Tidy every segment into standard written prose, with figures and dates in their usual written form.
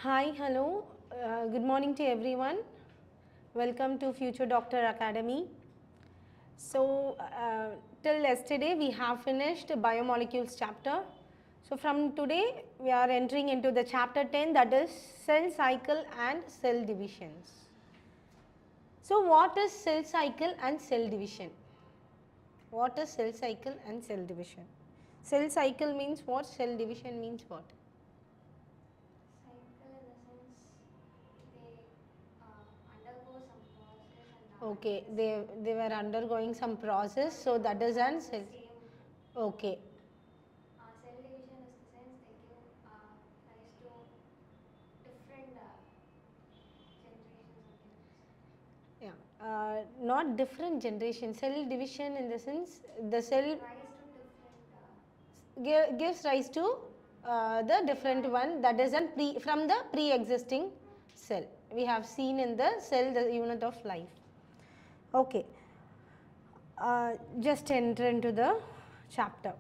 Hi, hello, good morning to everyone. Welcome to Future Doctor Academy. So, till yesterday we have finished biomolecules chapter. So, from today we are entering into the chapter 10, that is cell cycle and cell divisions. So, what is cell cycle and cell division? What is cell cycle and cell division? Cell cycle means what? Cell division means what? Okay, they were undergoing some process, so that is an cell. Okay. Cell division is the sense they give rise to different generations of units. Yeah, not different generation. Cell division in the sense the cell Rise to different. gives rise to the different one, that is from the pre-existing cell. We have seen in the cell the unit of life. Okay, just enter into the chapter.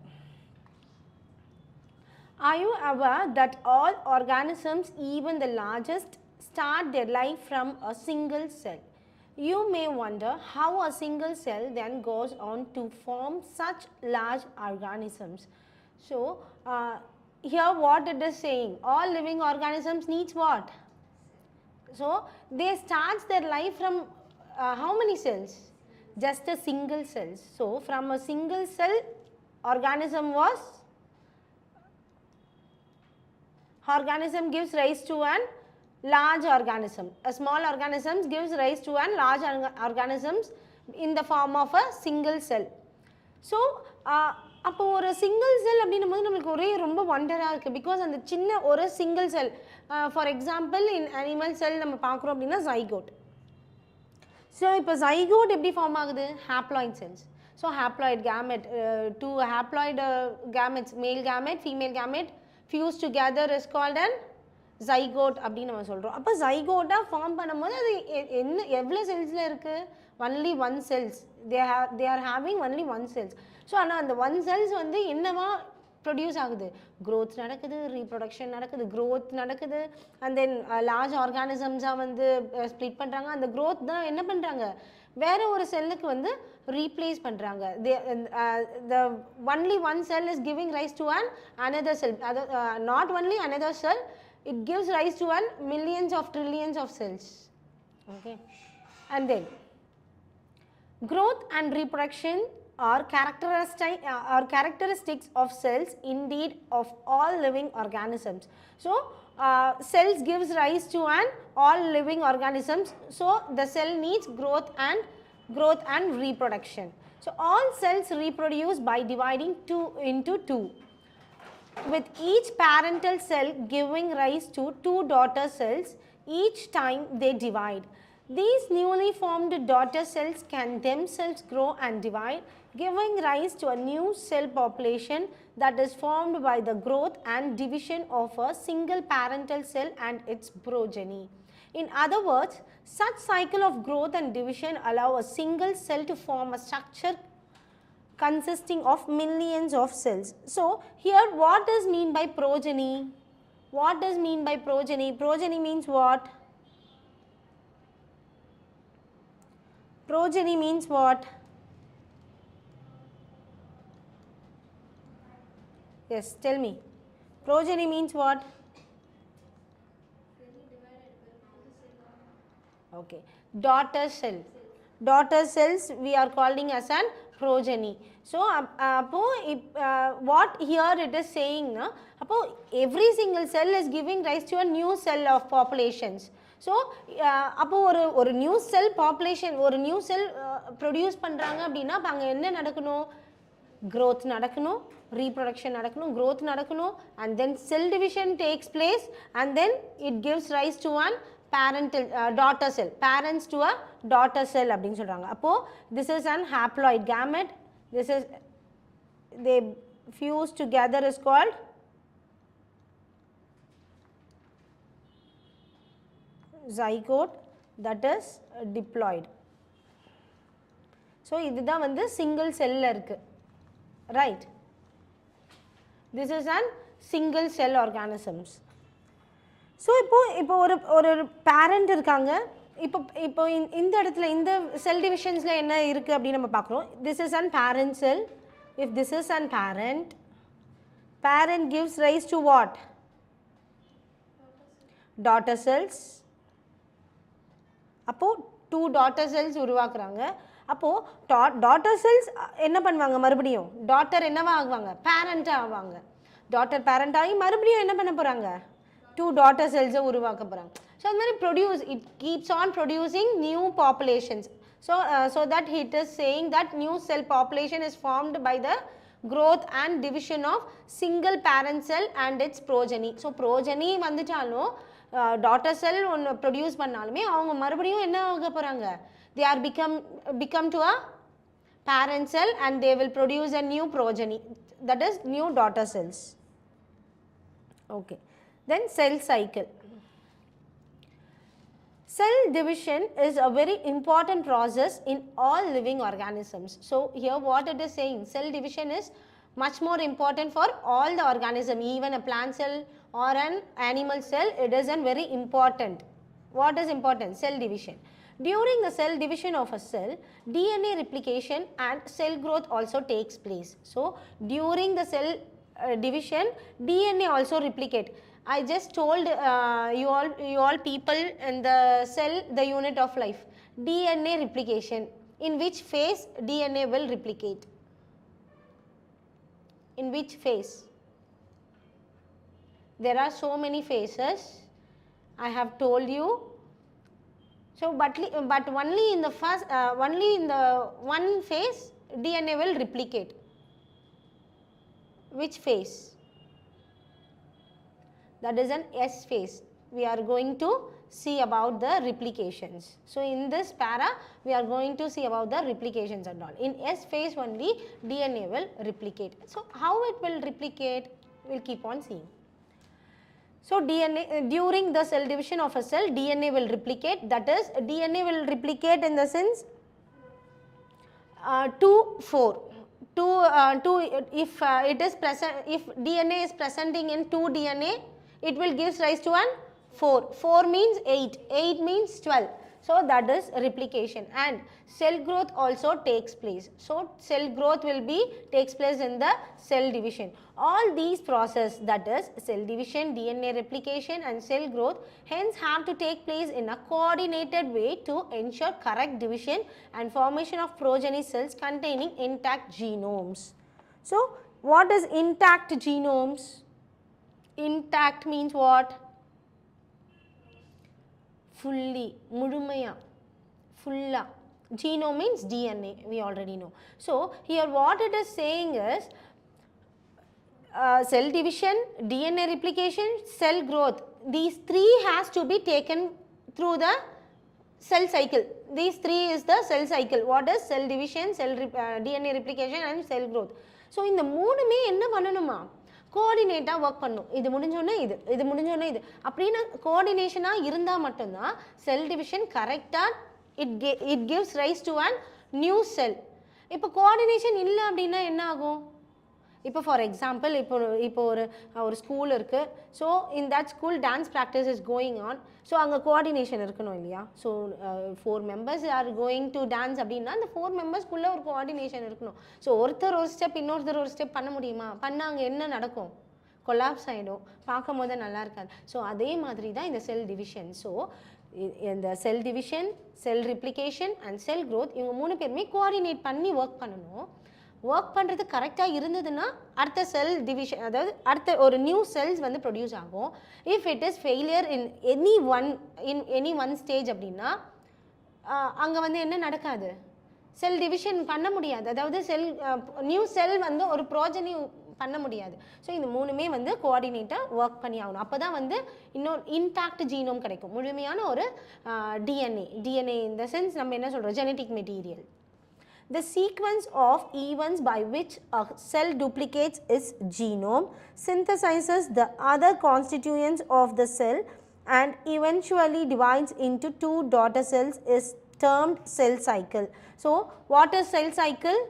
Are you aware that all organisms, even the largest, start their life from a single cell? You may wonder how a single cell then goes on to form such large organisms. So, here what it is saying, all living organisms needs what? So, they start their life from how many cells? Just a single cell. So, from a single cell, organism gives rise to an large organism. A small organism gives rise to an large organisms in the form of a single cell. So, அப்போ ஒரு single செல் அப்படின்னும் போது நம்மளுக்கு ஒரே ரொம்ப வண்டராக இருக்குது. Because அந்த சின்ன ஒரு single cell, for example in animal cell நம்ம பார்க்குறோம் அப்படின்னா ஜைகோட். ஸோ இப்போ ஜைகோட் எப்படி ஃபார்ம் ஆகுது? Haploid cells. So haploid gamete, two haploid gametes, male gamete female gamete fused together is called an zygote அப்படின்னு நம்ம சொல்கிறோம். அப்போ ஜைகோட்டாக ஃபார்ம் பண்ணும்போது அது எவ்வளோ செல்ஸில் இருக்குது? Only one cells. they are having only one cells. So ஆனால் அந்த ஒன் செல்ஸ் வந்து என்னவா ப்ரொடியூஸ் ஆகுது? க்ரோத் நடக்குது, ரீப்ரொடக்ஷன் நடக்குது, க்ரோத் நடக்குது, அண்ட் தென் லார்ஜ் ஆர்கானிசம்ஸாக வந்து ஸ்ப்ளிட் பண்ணுறாங்க. அந்த க்ரோத் தான் என்ன பண்ணுறாங்க? வேறு ஒரு செல்லுக்கு வந்து ரீப்ளேஸ் பண்ணுறாங்க. The only one cell is giving rise to another cell. Not only another cell, it gives rise to millions of trillions of cells. Okay, and then growth and reproduction are characteristics of cells, indeed of all living organisms. So, cells gives rise to all living organisms. So, the cell needs growth and reproduction. So, all cells reproduce by dividing into two, with each parental cell giving rise to two daughter cells each time they divide. These newly formed daughter cells can themselves grow and divide, giving rise to a new cell population that is formed by the growth and division of a single parental cell and its progeny. In other words, such cycle of growth and division allow a single cell to form a structure consisting of millions of cells. So, here what is mean by progeny? What is mean by progeny? Progeny means what? Progeny means what? Yes, tell me. Progeny means what? Okay, daughter cell. Daughter cells we are calling as an progeny. So, what here it is saying, every single cell is giving rise to a new cell of populations. So, அப்போ ஒரு new செல் population, ஒரு new செல் produce பண்ணுறாங்க அப்படின்னா அப்போ அங்கே என்ன நடக்கணும்? growth நடக்கணும், reproduction நடக்கணும், growth நடக்கணும், and then cell division takes place, and then it gives rise to one parental daughter cell, parents to a daughter cell அப்படின்னு சொல்கிறாங்க. அப்போ this is an haploid gamete, this is they fuse together is called zygote, that is diploid. So, இதுதான் வந்து single cell இருக்கு, right? This is an single cell organisms. So இப்போ ஒரு parent இருக்காங்க. இப்போ இந்த இடத்துல இந்த செல் டிவிஷன்ஸில் என்ன இருக்குது அப்படின்னு நம்ம பார்க்குறோம். This is an parent cell. If this is an parent gives rise to what? Daughter cells. அப்போ 2 daughter cells உருவாக்குறாங்க. அப்போ daughter cells என்ன பண்ணுவாங்க? மறுபடியும் டாட்டர் என்னவா ஆகுவாங்க? பேரண்ட் ஆவாங்க. டாட்டர் பேரண்ட் ஆகி மறுபடியும் என்ன பண்ண போகிறாங்க? 2 daughter cells உருவாக்க போகிறாங்க. ஸோ அந்த மாதிரி it keeps on producing new populations. So that it is saying that new cell population is formed by the growth and division of single parent cell and its progeny. So progeny வந்துட்டாலும் daughter cell ஒன்று produce பண்ணாலுமே அவங்க மறுபடியும் என்ன ஆக போகிறாங்க? they are become to a parent cell and they will produce a new progeny, that is new daughter cells. Okay, then cell cycle. Cell division is a very important process in all living organisms. So here what it is saying, cell division is much more important for all the organism, even a plant cell or an animal cell. It is very important. What is important? Cell division. During the cell division of a cell, DNA replication and cell growth also takes place. So during the cell division, DNA also replicate. I just told you all people in the cell, the unit of life, DNA replication. In which phase DNA will replicate? In which phase? There are so many phases. I have told you. So, but only in the first, only in the one phase, DNA will replicate. Which phase? That is an S phase. We are going to see about the replications. So in this para, we are going to see about the replications and all. In S phase only, DNA will replicate. So how it will replicate? We'll keep on seeing. So DNA, during the cell division of a cell, DNA will replicate. That is, DNA will replicate in the sense 2-4. If it is present, if DNA is presenting in 2 DNA, it will give rise to an 4. 4 means 8. 8 means 12. So that is replication, and cell growth also takes place. So cell growth will takes place in the cell division. All these process, that is cell division, DNA replication and cell growth, hence have to take place in a coordinated way to ensure correct division and formation of progeny cells containing intact genomes. So what is intact genomes? Intact means what? Fully, mudumaya, fulla. Genome means DNA, we already know. So here what it is saying is cell division, DNA replication, cell growth. These 3 has to be taken through the cell cycle. These 3 is the cell cycle. What is cell division, DNA replication and cell growth. So in the மூணுமே என்ன பண்ணணுமா? கோஆர்டினேட்டாக work பண்ணும். இது முடிஞ்சோன்னே இது முடிஞ்சோன்னே இது அப்படின்னு கோஆர்டினேஷனாக இருந்தால் மட்டும்தான் செல் டிவிஷன் கரெக்டாக it gives rise to an new cell. இப்போ கோஆர்டினேஷன் இல்லை அப்படின்னா என்ன ஆகும்? இப்போ ஃபார் எக்ஸாம்பிள் இப்போ ஒரு ஸ்கூல் இருக்குது. So in that school dance practice is going on. So அங்கே கோஆர்டினேஷன் இருக்கணும் இல்லையா? So 4 members R going to dance அப்படின்னா அந்த 4 members-க்குள்ளே ஒரு கோஆர்டினேஷன் இருக்கணும். ஸோ ஒருத்தர் ஒரு ஸ்டெப் இன்னொருத்தர் ஒரு ஸ்டெப் பண்ண முடியுமா? பண்ணால் அங்கே என்ன நடக்கும்? கொலாப்ஸ் ஆகிடும், பார்க்கும் போது நல்லா இருக்காது. ஸோ அதே மாதிரி தான் இந்த செல் டிவிஷன். ஸோ இந்த cell division, sell replication and sell growth, இவங்க 3 பேருமே கோஆர்டினேட் பண்ணி ஒர்க் பண்ணணும். ஒர்க் பண்ணுறது கரெக்டாக இருந்ததுன்னா அடுத்த செல் டிவிஷன், அதாவது அடுத்த ஒரு நியூ செல்ஸ் வந்து ப்ரொடியூஸ் ஆகும். If it is failure in any one stage அப்படின்னா அங்கே வந்து என்ன நடக்காது? செல் டிவிஷன் பண்ண முடியாது. அதாவது நியூ செல் வந்து ஒரு ப்ரோஜனி பண்ண முடியாது. ஸோ இந்த 3மே வந்து கோஆர்டினேட்டாக ஒர்க் பண்ணி ஆகணும். அப்போ தான் வந்து இன்னொரு இன்டாக்ட் ஜீனோம் கிடைக்கும், முழுமையான ஒரு டிஎன்ஏ இந்த சென்ஸ் நம்ம என்ன சொல்கிறோம், genetic material. The sequence of events by which a cell duplicates its genome, synthesizes the other constituents of the cell and eventually divides into 2 daughter cells is termed cell cycle. So what is cell cycle?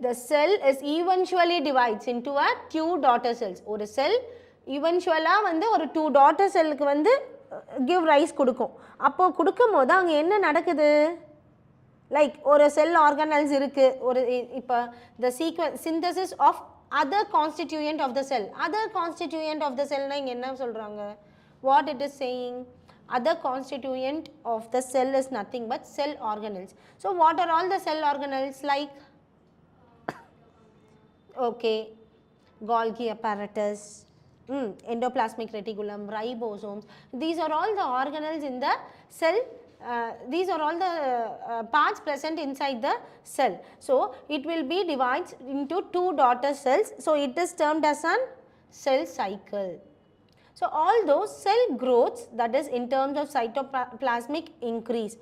The cell is eventually divides into a 2 daughter cells. ஒரு cell eventually வந்து ஒரு 2 daughter cellக்கு வந்து give rise கொடுக்கும். அப்போ கொடுக்கும்போது அங்கே என்ன நடக்குது? லைக் ஒரு செல் ஆர்கனல்ஸ் இருக்கு, ஒரு இப்போ the synthesis of other constituent of the cell. Other constituent of the cell னா இங்கே என்ன சொல்கிறாங்க? What it is saying? Other constituent of the cell is nothing but cell organelles. So what are all the cell organelles like? Okay, Golgi apparatus, endoplasmic reticulum, ribosomes. These are all the organelles in the cell. These are all the parts present inside the cell. So it will be divided into 2 daughter cells. So it is termed as an cell cycle. So all those cell growths, that is in terms of cytoplasmic increase.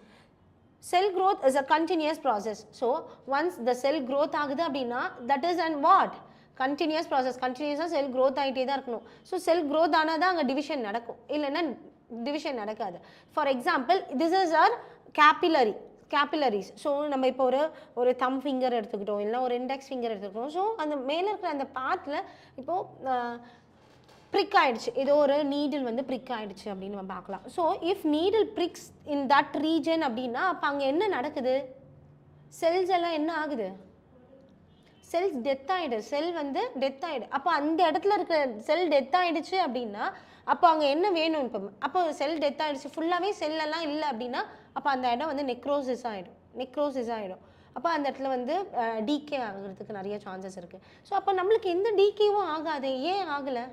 Cell growth is a continuous process. So once the cell growth ஆகுது அப்படின்னா that is an what? Continuous process. Continuously cell growth ஆகிட்டே தான் இருக்கணும். So cell growth ஆனால் தான் அங்கே division நடக்கும், இல்லைன்னா division நடக்காது. For example, this is our capillaries. So நம்ம இப்போ ஒரு தம் ஃபிங்கர் எடுத்துக்கிட்டோம், இல்லை ஒரு இண்டெக்ஸ் ஃபிங்கர் எடுத்துக்கிட்டோம். ஸோ அந்த மேலே இருக்கிற அந்த பார்ட்டில் இப்போது ப்ரிக் ஆகிடுச்சு, ஏதோ ஒரு நீடில் வந்து ப்ரிக் ஆகிடுச்சு அப்படின்னு நம்ம பார்க்கலாம். So if needle prix in that region அப்படின்னா அப்போ அங்கே என்ன நடக்குது? செல்ஸ் எல்லாம் என்ன ஆகுது? செல்ஸ் டெத் ஆகிடு, செல் வந்து டெத் ஆகிடு. அப்போ அந்த இடத்துல இருக்கிற செல் டெத் ஆகிடுச்சு அப்படின்னா அப்போ அங்கே என்ன வேணும்? இப்போ அப்போ செல் டெத் ஆகிடுச்சு, ஃபுல்லாகவே செல்லெல்லாம் இல்லை அப்படின்னா அப்போ அந்த இடம் வந்து நெக்ரோசிஸ் ஆகிடும். அப்போ அந்த இடத்துல வந்து டிகே ஆகிறதுக்கு நிறைய சான்சஸ் இருக்குது. ஸோ அப்போ நம்மளுக்கு எந்த டிகேவும் ஆகாது. ஏன் ஆகலை?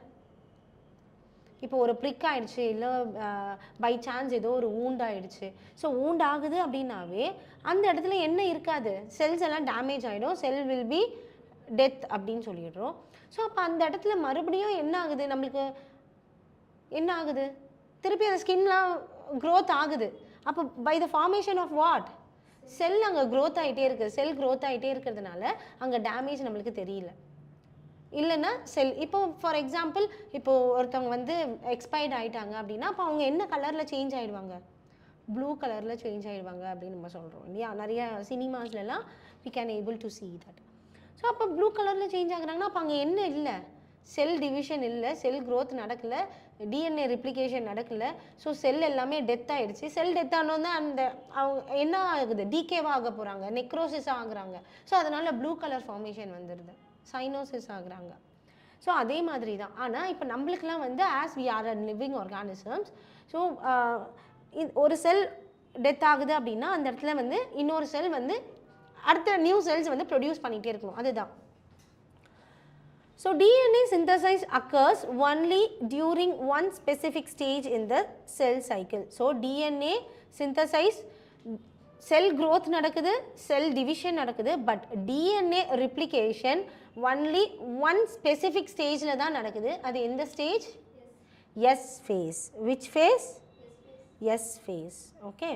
இப்போ ஒரு ப்ரிக் ஆகிடுச்சு, இல்லை பை சான்ஸ் ஏதோ ஒரு ஆகிடுச்சு. ஸோ ஆகுது அப்படின்னாவே அந்த இடத்துல என்ன இருக்காது? செல்ஸ் எல்லாம் டேமேஜ் ஆகிடும், செல் வில் பி டெத் அப்படின்னு சொல்லிடுறோம். ஸோ அப்போ அந்த இடத்துல மறுபடியும் என்ன ஆகுது? நம்மளுக்கு என்ன ஆகுது? திருப்பி அந்த ஸ்கின்லாம் க்ரோத் ஆகுது. அப்போ by the formation of what? Cell அங்கே க்ரோத் ஆகிட்டே இருக்குது. செல் க்ரோத் ஆகிட்டே இருக்கிறதுனால அங்கே டேமேஜ் நம்மளுக்கு தெரியல. இல்லைன்னா செல் இப்போ ஃபார் எக்ஸாம்பிள் இப்போது ஒருத்தவங்க வந்து எக்ஸ்பயர்ட் ஆகிட்டாங்க அப்படின்னா அப்போ அவங்க என்ன கலரில் சேஞ்ச் ஆகிடுவாங்க? ப்ளூ கலரில் சேஞ்ச் ஆகிடுவாங்க அப்படின்னு நம்ம சொல்கிறோம் இல்லையா? நிறைய சினிமாஸ்லாம் we can able to see that. So அப்போ ப்ளூ கலரில் சேஞ்ச் ஆகுறாங்கன்னா அப்போ அங்கே என்ன இல்லை? செல் டிவிஷன் இல்லை, செல் க்ரோத் நடக்கலை, டிஎன்ஏ ரிப்ளிகேஷன் நடக்கலை. ஸோ செல் எல்லாமே டெத் ஆகிடுச்சு. செல் டெத் ஆனோன்னா அந்த அவங்க என்ன ஆகுது? டிகேவாக ஆக போகிறாங்க, நெக்ரோசிஸாக ஆகுறாங்க. ஸோ அதனால் ப்ளூ கலர் ஃபார்மேஷன் வந்துடுது, சைனோசிஸ் ஆகுறாங்க. ஸோ அதே மாதிரி தான். ஆனால் இப்போ நம்மளுக்குலாம் வந்து as we are a living organisms, so ஒரு செல் டெத் ஆகுது அப்படின்னா அந்த இடத்துல வந்து இன்னொரு செல் வந்து அடுத்த நியூ செல்ஸ் வந்து ப்ரொடியூஸ் பண்ணிகிட்டே இருக்கணும், அதுதான். So DNA synthesis occurs only during one specific stage in the cell cycle. So DNA synthesis, cell growth நடக்குது, cell division நடக்குது, but DNA replication only one specific stageல தான் நடக்குது. அது எந்த stage? S phase. Which phase? S phase. Okay.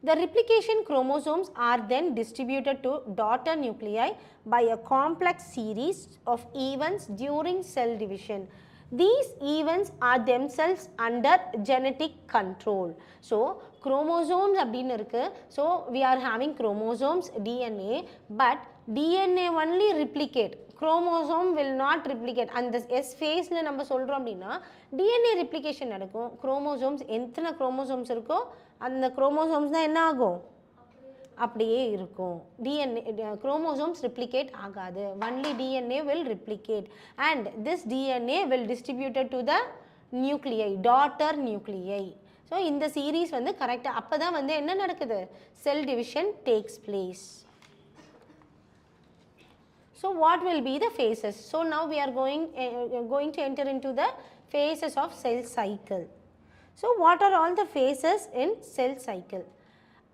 The replication chromosomes are then distributed to daughter nuclei by a complex series of events during cell division. These events are themselves under genetic control. So chromosomes அப்படினு இருக்கு. So we are having chromosomes, DNA, but DNA only replicate. Chromosome will not replicate. And the S phase ல நம்ம சொல்றோம் அப்படின்னா DNA replication நடக்கும். Chromosomes எத்தனை chromosomes இருக்கோ அந்த chromosomes தான் என்ன ஆகும்? அப்படியே இருக்கும். DNA chromosomes replicate ஆகாது. Only DNA will replicate and this DNA will distributed to the nuclei, daughter nuclei. So இந்த series வந்து கரெக்டாக அப்போ தான் வந்து என்ன நடக்குது? Cell division takes place. So what will be the phases? So now we are going to enter into the phases of cell cycle. So what are all the phases in cell cycle?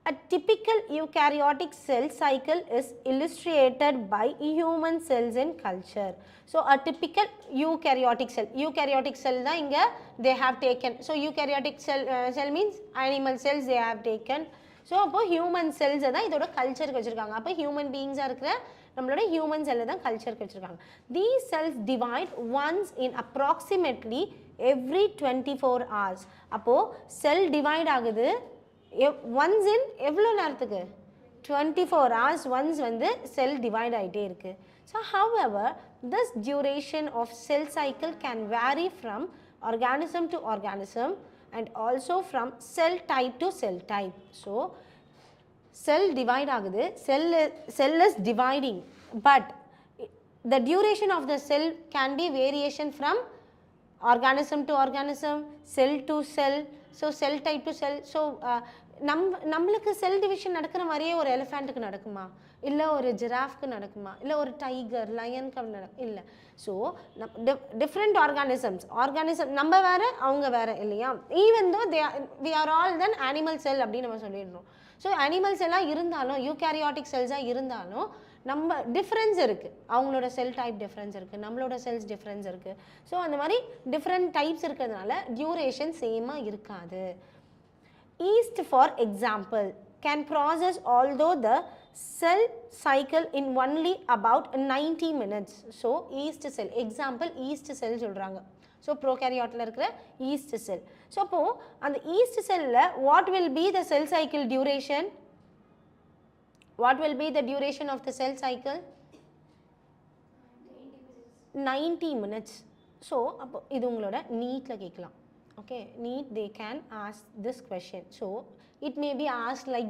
A typical eukaryotic cell cycle is illustrated by human cells in culture. So a typical eukaryotic cell da inga they have taken. So eukaryotic cell means animal cells they have taken. So appo human cells da idoda culture ku vechirukanga. Appo human beings ah irukra நம்மளோட human செல்லை தான் கல்ச்சருக்கு வச்சுருக்காங்க. These cells divide once in approximately every 24 hours. அப்போது செல் divide ஆகுது once in எவ்வளோ நேரத்துக்கு? 24 hours once வந்து cell divide ஆயிட்டே இருக்கு. So however, this duration of cell cycle can vary from organism to organism and also from cell type to cell type. So cell divide ஆகுது, cell is dividing, but the duration of the cell can be variation from organism to organism, cell to cell, so cell type to cell. So நம்மளுக்கு cell division நடக்கிற மாதிரியே ஒரு எலிஃபண்ட்டுக்கு நடக்குமா, இல்லை ஒரு ஜிராஃப்க்கு நடக்குமா, இல்லை ஒரு டைகர் லயனுக்கு இல்லை. ஸோ டிஃப்ரெண்ட் ஆர்கானிசம் நம்ம வேறு அவங்க வேறு இல்லையா. Even though we are all then animal cell அப்படின்னு நம்ம சொல்லிடுறோம். ஸோ அனிமல் செல்லாக இருந்தாலும் யூகேரியாட்டிக் செல்ஸாக இருந்தாலும் நம்ம டிஃப்ரென்ஸ் இருக்குது, அவங்களோட செல் டைப் டிஃப்ரென்ஸ் இருக்குது, நம்மளோட செல்ஸ் டிஃப்ரென்ஸ் இருக்குது. ஸோ அந்த மாதிரி டிஃப்ரெண்ட் டைப்ஸ் இருக்கிறதுனால டியூரேஷன் சேமாக இருக்காது. Yeast for example can process although the cell cycle in only about 90 minutes. So yeast cell example yeast cell சொல்றாங்க. So prokaryoteல இருக்கிற yeast cell. So அப்போ அந்த yeast cellல what will be the cell cycle duration? What will be the duration of the cell cycle? 90 minutes. So அப்போ இது உங்களோட நீட்ல கேட்கலாம். Okay, Neet they can ask this question. So it may be asked like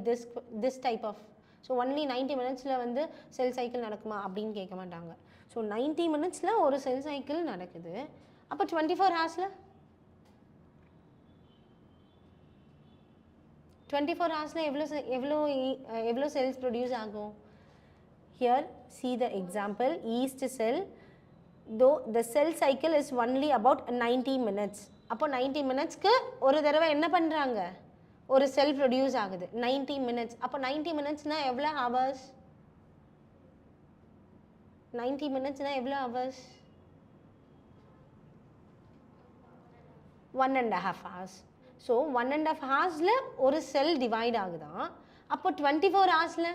this type of. So only 90 minutesல வந்து cell cycle நடக்குமா அப்படின்னு கேட்க மாட்டாங்க. So 90 minutesல ஒரு cell cycle நடக்குது. அப்போ 24 hoursல 24 hoursல எவ்வளோ cells produce ஆகும்? Here see the example yeast cell. Though the cell cycle is only about 90 minutes. அப்போ 90 மினிட்ஸ்க்கு ஒரு தடவை என்ன பண்ணுறாங்க, ஒரு செல் ப்ரொடியூஸ் ஆகுது 90 மினிட்ஸ். அப்போ 90 மினிட்ஸ்னால் எவ்வளோ ஹவர்ஸ்? 90 மினிட்ஸ்னால் எவ்வளோ ஹவர்ஸ்? 1.5 hours. ஸோ 1.5 ஹவர்ஸில் ஒரு செல் டிவைட் ஆகுதான். அப்போ 24 ஹவர்ஸில்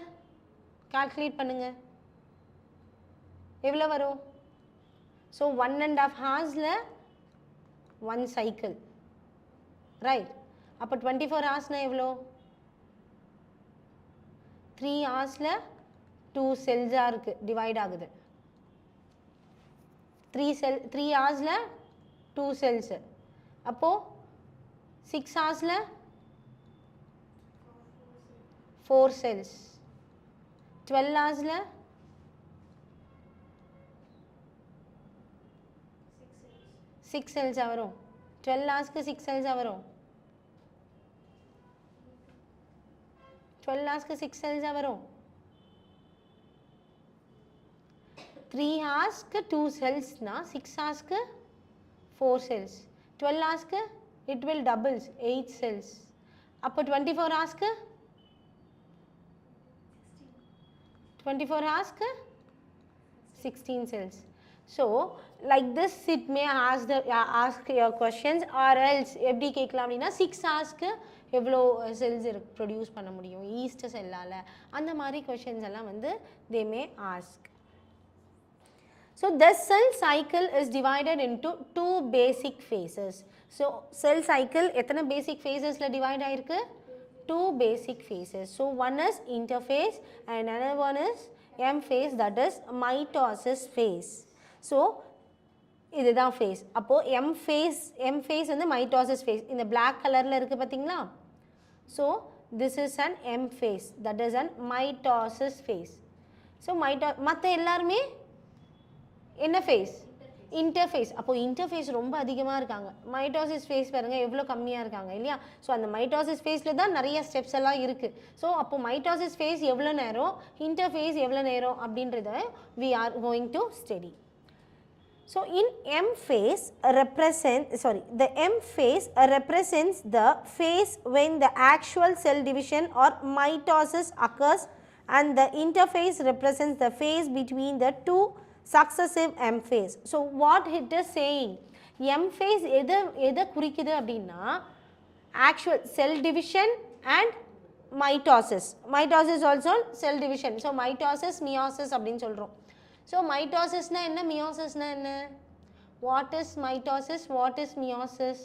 கால்குலேட் பண்ணுங்கள் எவ்வளோ வரும்? ஸோ 1.5 ஹவர்ஸில் one cycle, right? அப்போ 24 ஹவர்ஸ்னா எவ்வளோ? 3 ஹவர்ஸில் 2 செல்ஸாக இருக்குது டிவைட் ஆகுது. 3 ஹவர்ஸில் 2 செல்ஸு. அப்போது 6 ஹவர்ஸில் 4 செல்ஸ். 12 ஹவர்ஸில் 6 செல்ஸாக வரும். 12 ஹவர்ஸ்க்கு 6 செல்ஸாக வரும். 12 ஹவர்ஸ்க்கு 6 செல்ஸாக வரும். 3 ஹவர்ஸ்க்கு 2 செல்ஸ்னா 6 ஹவர்ஸ்க்கு 4 செல்ஸ். 12 ஹவர்ஸ்க்கு இட் வில் டபுள்ஸ் 8 செல்ஸ். அப்போ 24 ஹவர்ஸ்க்கு 16 cells. So like this it may ask your questions or else எப்படி கேட்கலாம் அப்படின்னா 6 ஹவர்ஸ்க்கு எவ்வளோ செல்ஸ் ப்ரொடியூஸ் பண்ண முடியும் ஈஸ்ட் செல்லால், அந்த மாதிரி கொஷின்ஸ் எல்லாம் வந்து they may ask. So this cell cycle is divided into 2 basic phases. So cell cycle எத்தனை basic phasesல divide ஆயிருக்கு? 2 basic phases. So one is interphase and another one is M phase, that is mitosis phase. So இதுதான் phase. அப்போ M phase வந்து mitosis phase. இந்த black colorல இருக்கு பார்த்தீங்களா? So this is an M phase, that is an mitosis phase. So மற்ற எல்லாருமே என்ன phase? Interface. அப்போ இன்டர்ஃபேஸ் ரொம்ப அதிகமாக இருக்காங்க. மைட்டோசிஸ் ஃபேஸ் பாருங்கள் எவ்வளோ கம்மியாக இருக்காங்க இல்லையா. ஸோ அந்த மைட்டோசிஸ் ஃபேஸில் தான் நிறைய ஸ்டெப்ஸ் எல்லாம் இருக்குது. ஸோ அப்போ மைட்டோசிஸ் ஃபேஸ் எவ்வளோ நேரம், இன்டர்ஃபேஸ் எவ்வளோ நேரம் அப்படின்றத we are going to study. So in M phase the M phase represents the phase when the actual cell division or mitosis occurs, and the interphase represents the phase between the two successive M phase. So what it is saying, M phase எதை குறிக்குது அப்படின்னா actual cell division and mitosis. Mitosis also cell division. So mitosis, meiosis அப்படின்னு சொல்கிறோம். So mitosisனா என்ன, meiosis-னா என்ன? What is mitosis? What is meiosis?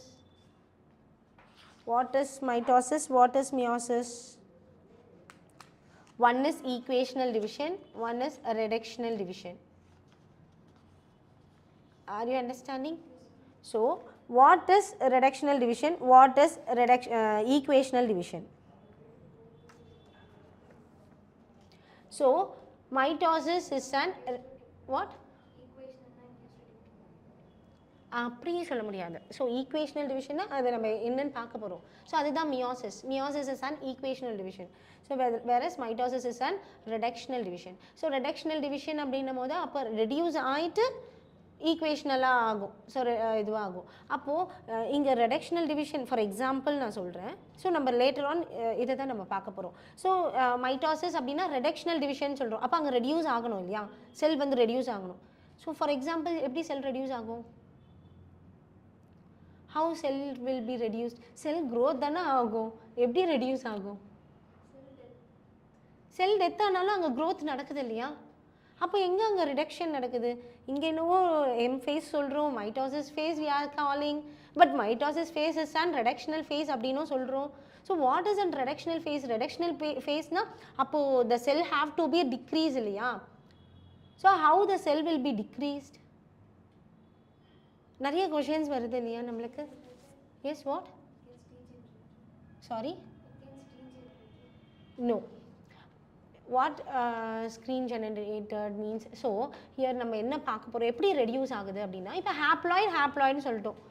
What is mitosis? What is meiosis? One is equational division, one is a reductional division. Are you understanding? So what is reductional division, what is equational division? So mitosis is an what? அப்படியே சொல்ல முடியாது. So equational டிவிஷன்னா அதை நம்ம என்னன்னு பார்க்க போகிறோம். So அதுதான் meiosis. Meiosis is an equational division. So whereas mitosis is an reductional division. So reductional division அப்படின்னும் போது அப்போ ரெடியூஸ் ஆகிட்டு ஈக்குவேஷனலாக ஆகும். ஸோ இதுவாகும். அப்போது இங்கே ரெடக்ஷனல் டிவிஷன் ஃபார் எக்ஸாம்பிள் நான் சொல்கிறேன். ஸோ நம்ம லேட்டர் ஆன் இதை தான் நம்ம பார்க்க போகிறோம். ஸோ மைட்டோசிஸ் அப்படின்னா ரெடக்ஷனல் டிவிஷன் சொல்கிறோம். அப்போ அங்கே ரெடியூஸ் ஆகணும் இல்லையா, செல் வந்து ரெடியூஸ் ஆகணும். ஸோ ஃபார் எக்ஸாம்பிள் எப்படி செல் ரெடியூஸ் ஆகும்? How cell will be reduced? Cell growth தானே ஆகும். எப்படி ரெடியூஸ் ஆகும்? செல் டெத் ஆனாலும் அங்கே growth நடக்குது இல்லையா? அப்போ எங்கே அங்கே ரிடக்ஷன் நடக்குது? இங்கே என்னவோ எம் ஃபேஸ் சொல்கிறோம், mitosis phase we are calling, but mitosis phase is and reductional phase அப்படின்னும் சொல்கிறோம். So what is and reductional phase? ரெடக்ஷனல் ஃபேஸ்னா அப்போது the cell have to be decrease இல்லையா? So how the cell will be decreased? நிறைய questions வருது இல்லையா நம்மளுக்கு. Yes what? Sorry, no. What screen generated means? So here நம்ம என்ன பார்க்க போகிறோம், எப்படி ரெடியூஸ் ஆகுது அப்படின்னா, இப்போ ஹேப்ளாய்டுன்னு சொல்லிட்டோம்.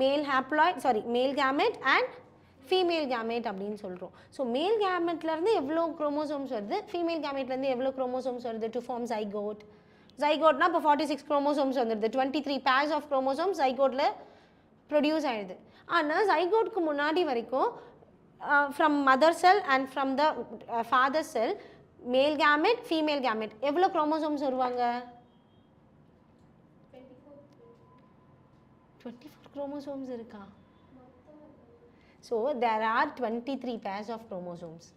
மேல் ஹேப்ளாய்ட் மேல் கேமெட் அண்ட் ஃபீமேல் கேமெட் அப்படின்னு சொல்கிறோம். ஸோ மேல் கேமெட்லேருந்து எவ்வளோ குரோமோசோம்ஸ் வருது, ஃபீமேல் கேமெட்லேருந்து எவ்வளோ குரோமோசோம்ஸ் வருது டு ஃபார்ம் ஜைகோட். ஜைகோட்னா இப்போ 46 குரோமோசோம்ஸ் வந்துடுது. 23 பேர்ஸ் ஆஃப் குரோமோசோம்ஸ் ஜைகோட்டில் ப்ரொடியூஸ் ஆகிடுது. ஆனால் ஜைகோட்க்கு முன்னாடி வரைக்கும் from mother cell and from the father cell male gamete female gamete எவ்வளோ குரோமோசோம்ஸ் வருவாங்க? 24 குரோமோசோம்ஸ் இருக்கா? So there are 23 pairs of chromosomes.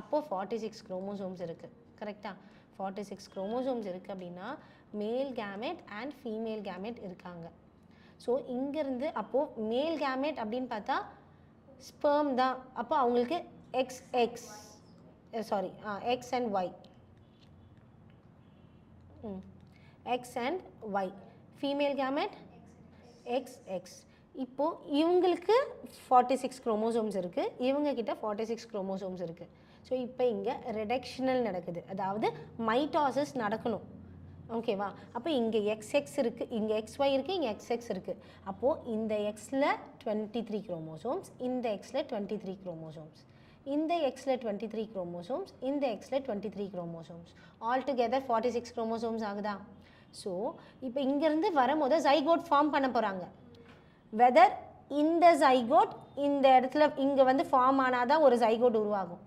அப்போது 46 குரோமோசோம்ஸ் இருக்குது. கரெக்டாக 46 குரோமோசோம்ஸ் இருக்குது அப்படின்னா மேல் கேமெட் அண்ட் ஃபீமேல் கேமெட் இருக்காங்க. ஸோ இங்கேருந்து அப்போது மேல் கேமெட் அப்படின்னு பார்த்தா ஸ்பெர்ம் தான். அப்போ அவங்களுக்கு X and Y, X and Y. Female gamete X. இப்போது இவங்களுக்கு 46 குரோமோசோம்ஸ் இருக்குது, இவங்கக்கிட்ட 46 குரோமோசோம்ஸ் இருக்குது. ஸோ இப்போ இங்கே ரெடக்ஷனல் நடக்குது, அதாவது மைட்டாசிஸ் நடக்கணும். ஓகேவா? அப்போ இங்கே XX இருக்குது, இங்கே XY இருக்குது, இங்கே XX இருக்குது. அப்போது இந்த Xயில் 23 குரோமோசோம்ஸ், இந்த Xயில் 23 குரோமோசோம்ஸ், இந்த Xயில் 23 குரோமோசோம்ஸ், இந்த Xயில் 23 குரோமோசோம்ஸ், ஆல் டுகெதர் 46 குரோமோசோம்ஸ் ஆகுதா? ஸோ இப்போ இங்கேருந்து வரும்போது ஜைகோட் ஃபார்ம் பண்ண போகிறாங்க. வெதர் இந்த ஜைகோட் இந்த இடத்துல இங்கே வந்து ஃபார்ம் ஆனால் தான் ஒரு ஜைகோட் உருவாகும்.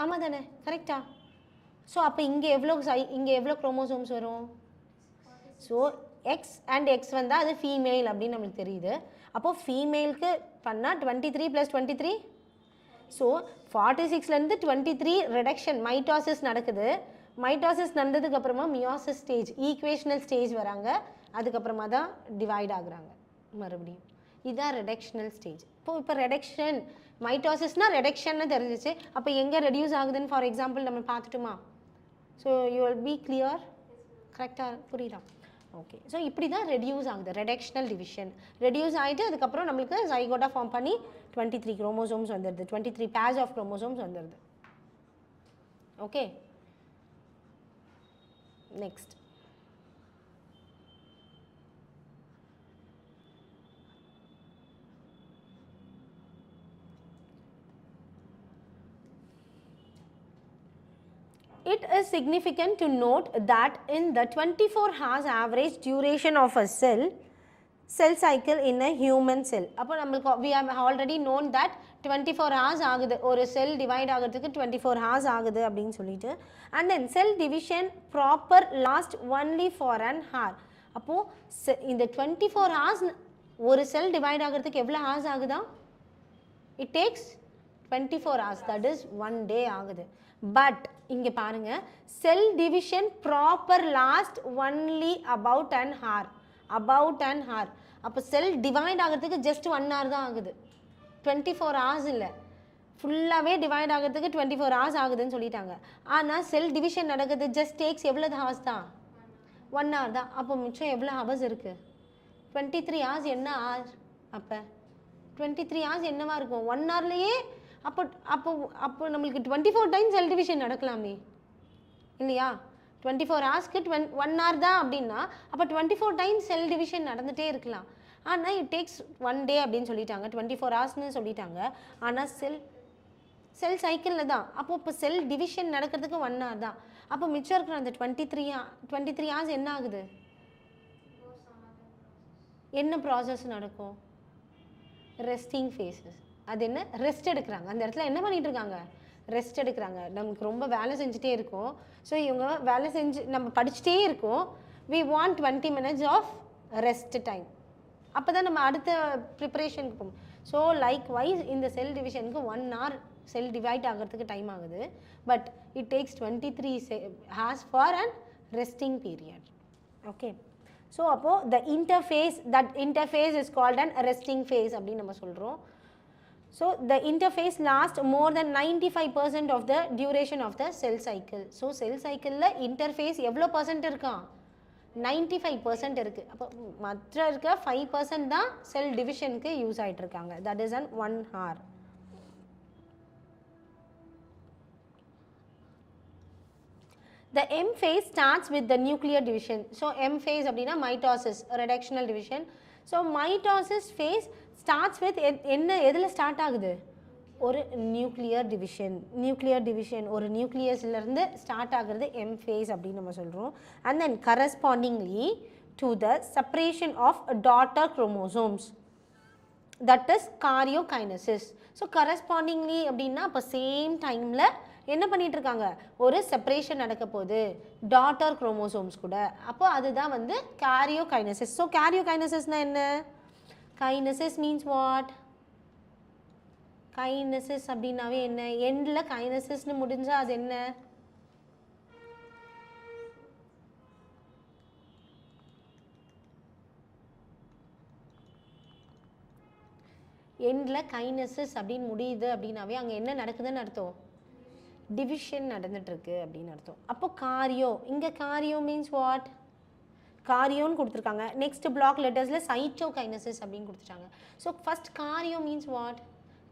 ஆமாம் தானே? கரெக்டா? ஸோ அப்போ இங்கே எவ்வளோ குரோமோசோம்ஸ் வரும்? ஸோ எக்ஸ் அண்ட் எக்ஸ் வந்தால் அது ஃபீமேல் அப்படின்னு நம்மளுக்கு தெரியுது. அப்போது ஃபீமேலுக்கு பண்ணால் 23 + 23. ஸோ 46லேருந்து 23 ரிடக்ஷன் மைட்டாசிஸ் நடக்குது. மைட்டாசிஸ் நடந்ததுக்கப்புறமா மியோசிஸ் ஸ்டேஜ், ஈக்குவேஷனல் ஸ்டேஜ் வராங்க. அதுக்கப்புறமா தான் டிவைட் ஆகுறாங்க மறுபடியும். இதுதான் ரெடக்ஷனல் ஸ்டேஜ். இப்போ ரெடக்ஷன் மைட்டோசிஸ்னால் ரெடக்ஷன்னு தெரிஞ்சிச்சு. அப்போ எங்கே ரெடியூஸ் ஆகுதுன்னு ஃபார் எக்ஸாம்பிள் நம்ம பார்த்துட்டுமா? So you will be clear. கரெக்டாக புரியுதா? ஓகே. ஸோ இப்படி தான் ரெடியூஸ் ஆகுது, ரெடக்ஷனல் டிவிஷன். ரெடியூஸ் ஆகிட்டு அதுக்கப்புறம் நம்மளுக்கு ஜைகோட்டா ஃபார்ம் பண்ணி 23 குரோமோசோம்ஸ் வந்துடுது, 23 பேர்ஸ் ஆஃப் குரோமோசோம்ஸ் வந்துடுது. Okay, next. It is significant to note that in the 24 hours average duration of a cell cycle in a human cell. அப்போ நம்மளுக்கு we have already known that 24 hours ஆகுது, ஒரு செல் divide ஆகிறதுக்கு 24 hours ஆகுது அப்படின்னு சொல்லிட்டு. And then sell division proper last only for an hour. அப்போது இந்த 24 hours ஒரு செல் டிவைட் ஆகிறதுக்கு எவ்வளோ ஹார்ஸ் ஆகுதா? It takes 24 hours, that is 1 day ஆகுது. பட் இங்கே பாருங்கள், cell division proper last only about an hour. அப்போ செல் டிவைட் ஆகிறதுக்கு ஜஸ்ட் 1 hour தான் ஆகுது, 24 hours இல்லை. ஃபுல்லாகவே டிவைட் ஆகிறதுக்கு 24 hours ஆகுதுன்னு சொல்லிட்டாங்க. ஆனால் செல் டிவிஷன் நடக்குது ஜஸ்ட் டேக்ஸ் எவ்வளோ ஹவர்ஸ் தான்? 1 hour தான். அப்போ மிச்சம் எவ்வளோ ஹவர்ஸ் இருக்குது? 23 hours. என்ன hour அப்போ? 23 hours என்னவா இருக்கும்? 1 hourலேயே அப்போ அப்போ அப்போ நம்மளுக்கு 24 times செல் டிவிஷன் நடக்கலாமே இல்லையா? 24 ஹவர்ஸ்க்கு 1 hour தான் அப்படின்னா அப்போ 24 times செல் டிவிஷன் நடந்துகிட்டே இருக்கலாம். ஆனால் இட் டேக்ஸ் 1 day அப்படின்னு சொல்லிட்டாங்க, 24 ஹவர்ஸ்னு சொல்லிட்டாங்க. ஆனால் செல் சைக்கிளில் தான். அப்போ இப்போ செல் டிவிஷன் நடக்கிறதுக்கு 1 hour தான். அப்போ மிச்சம் இருக்கிற அந்த 23 hours என்ன ஆகுது? என்ன ப்ராசஸ் நடக்கும்? Resting phases. அது என்ன? ரெஸ்ட் எடுக்கிறாங்க. அந்த இடத்துல என்ன பண்ணிகிட்டு இருக்காங்க? ரெஸ்ட் எடுக்கிறாங்க. நமக்கு ரொம்ப வேலை செஞ்சுட்டே இருக்கும். ஸோ இவங்க வேலை செஞ்சு நம்ம படிச்சுட்டே இருக்கோம். We want 20 minutes of rest time. அப்போ தான் நம்ம அடுத்த ப்ரிப்பரேஷனுக்கு போகும். ஸோ லைக் வைஸ் இந்த செல் டிவிஷனுக்கு 1 hour செல் டிவைட் ஆகிறதுக்கு டைம் ஆகுது. But it takes 23 hours for and resting period. Okay. So அப்போது the interphase is called and resting phase அப்படின்னு நம்ம சொல்கிறோம். So the interface lasts more than 95% of the duration of the cell cycle. So cell cycle la interface எவ்வளோ % இருக்கான்? 95% இருக்கு. அப்போ மற்ற இருக்க 5% தான் செல் டிவிஷனுக்கு யூஸ் ஆகிட்டு இருக்காங்க. That is an 1 hour. The M phase starts with the nuclear division. So M phase அப்படின்னா mitosis, reductional division. So mitosis phase starts with என்ன எதில் ஸ்டார்ட் ஆகுது? ஒரு நியூக்ளியர் டிவிஷன் ஒரு நியூக்ளியஸ்லேருந்து ஸ்டார்ட் ஆகுறது M phase அப்படின்னு நம்ம சொல்கிறோம். And then correspondingly to the separation of daughter chromosomes, that is karyokinesis. So correspondingly அப்படின்னா அப்போ சேம் டைமில் என்ன பண்ணிகிட்டு இருக்காங்க? ஒரு செப்பரேஷன் நடக்க போகுது டாட்டர் குரோமோசோம்ஸ் கூட. அப்போ அதுதான் வந்து காரியோகைனசிஸ். ஸோ காரியோகைனசிஸ்னால் என்ன? Kinesis means what? கைனசிஸ் அப்படின்னாவே என்ன? எண்டில் கைனசிஸ்னு முடிஞ்சால் அது என்ன? எண்டில் கைனசிஸ் அப்படின்னு முடியுது அப்படின்னாவே அங்கே என்ன நடக்குதுன்னு அர்த்தம்? டிவிஷன் நடந்துட்டுருக்கு அப்படின்னு அர்த்தம். அப்போ காரியோ, இங்கே காரியோ மீன்ஸ் வாட்? காரியோன்னு கொடுத்துருக்காங்க. நெக்ஸ்ட் பிளாக் லெட்டர்ஸில் சைட்டோகைனசிஸ் அப்படின்னு கொடுத்துட்டாங்க. So first karyo means what?